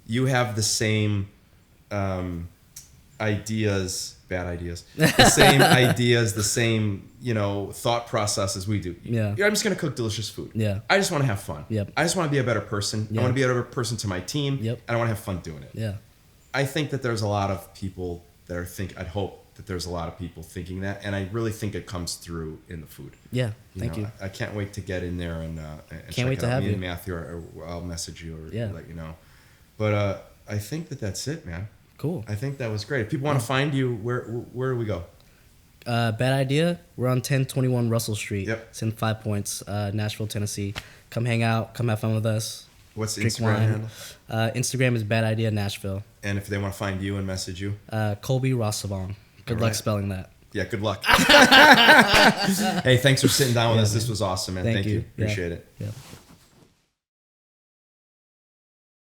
you have the same ideas, bad ideas, the same ideas, the same, thought process as we do. I'm just going to cook delicious food. I just want to have fun. I just want to be a better person. I want to be a better person to my team. And I want to have fun doing it. I think that there's a lot of people that I'd hope that there's a lot of people thinking that. And I really think it comes through in the food. Thank you. I can't wait to get in there and can't wait to have you. And Matthew, or I'll message you or let you know. But I think that's it, man. Cool. I think that was great. If people want to find you, where do we go? Bad idea. We're on 1021 Russell Street. It's in 5 Points, Nashville, Tennessee. Come hang out. Come have fun with us. What's the Instagram handle? Instagram is Bad Idea Nashville. And if they want to find you and message you? Colby Rasavong. Good luck spelling that. Yeah, good luck. Hey, thanks for sitting down with us. This was awesome, man. Thank you. Appreciate it.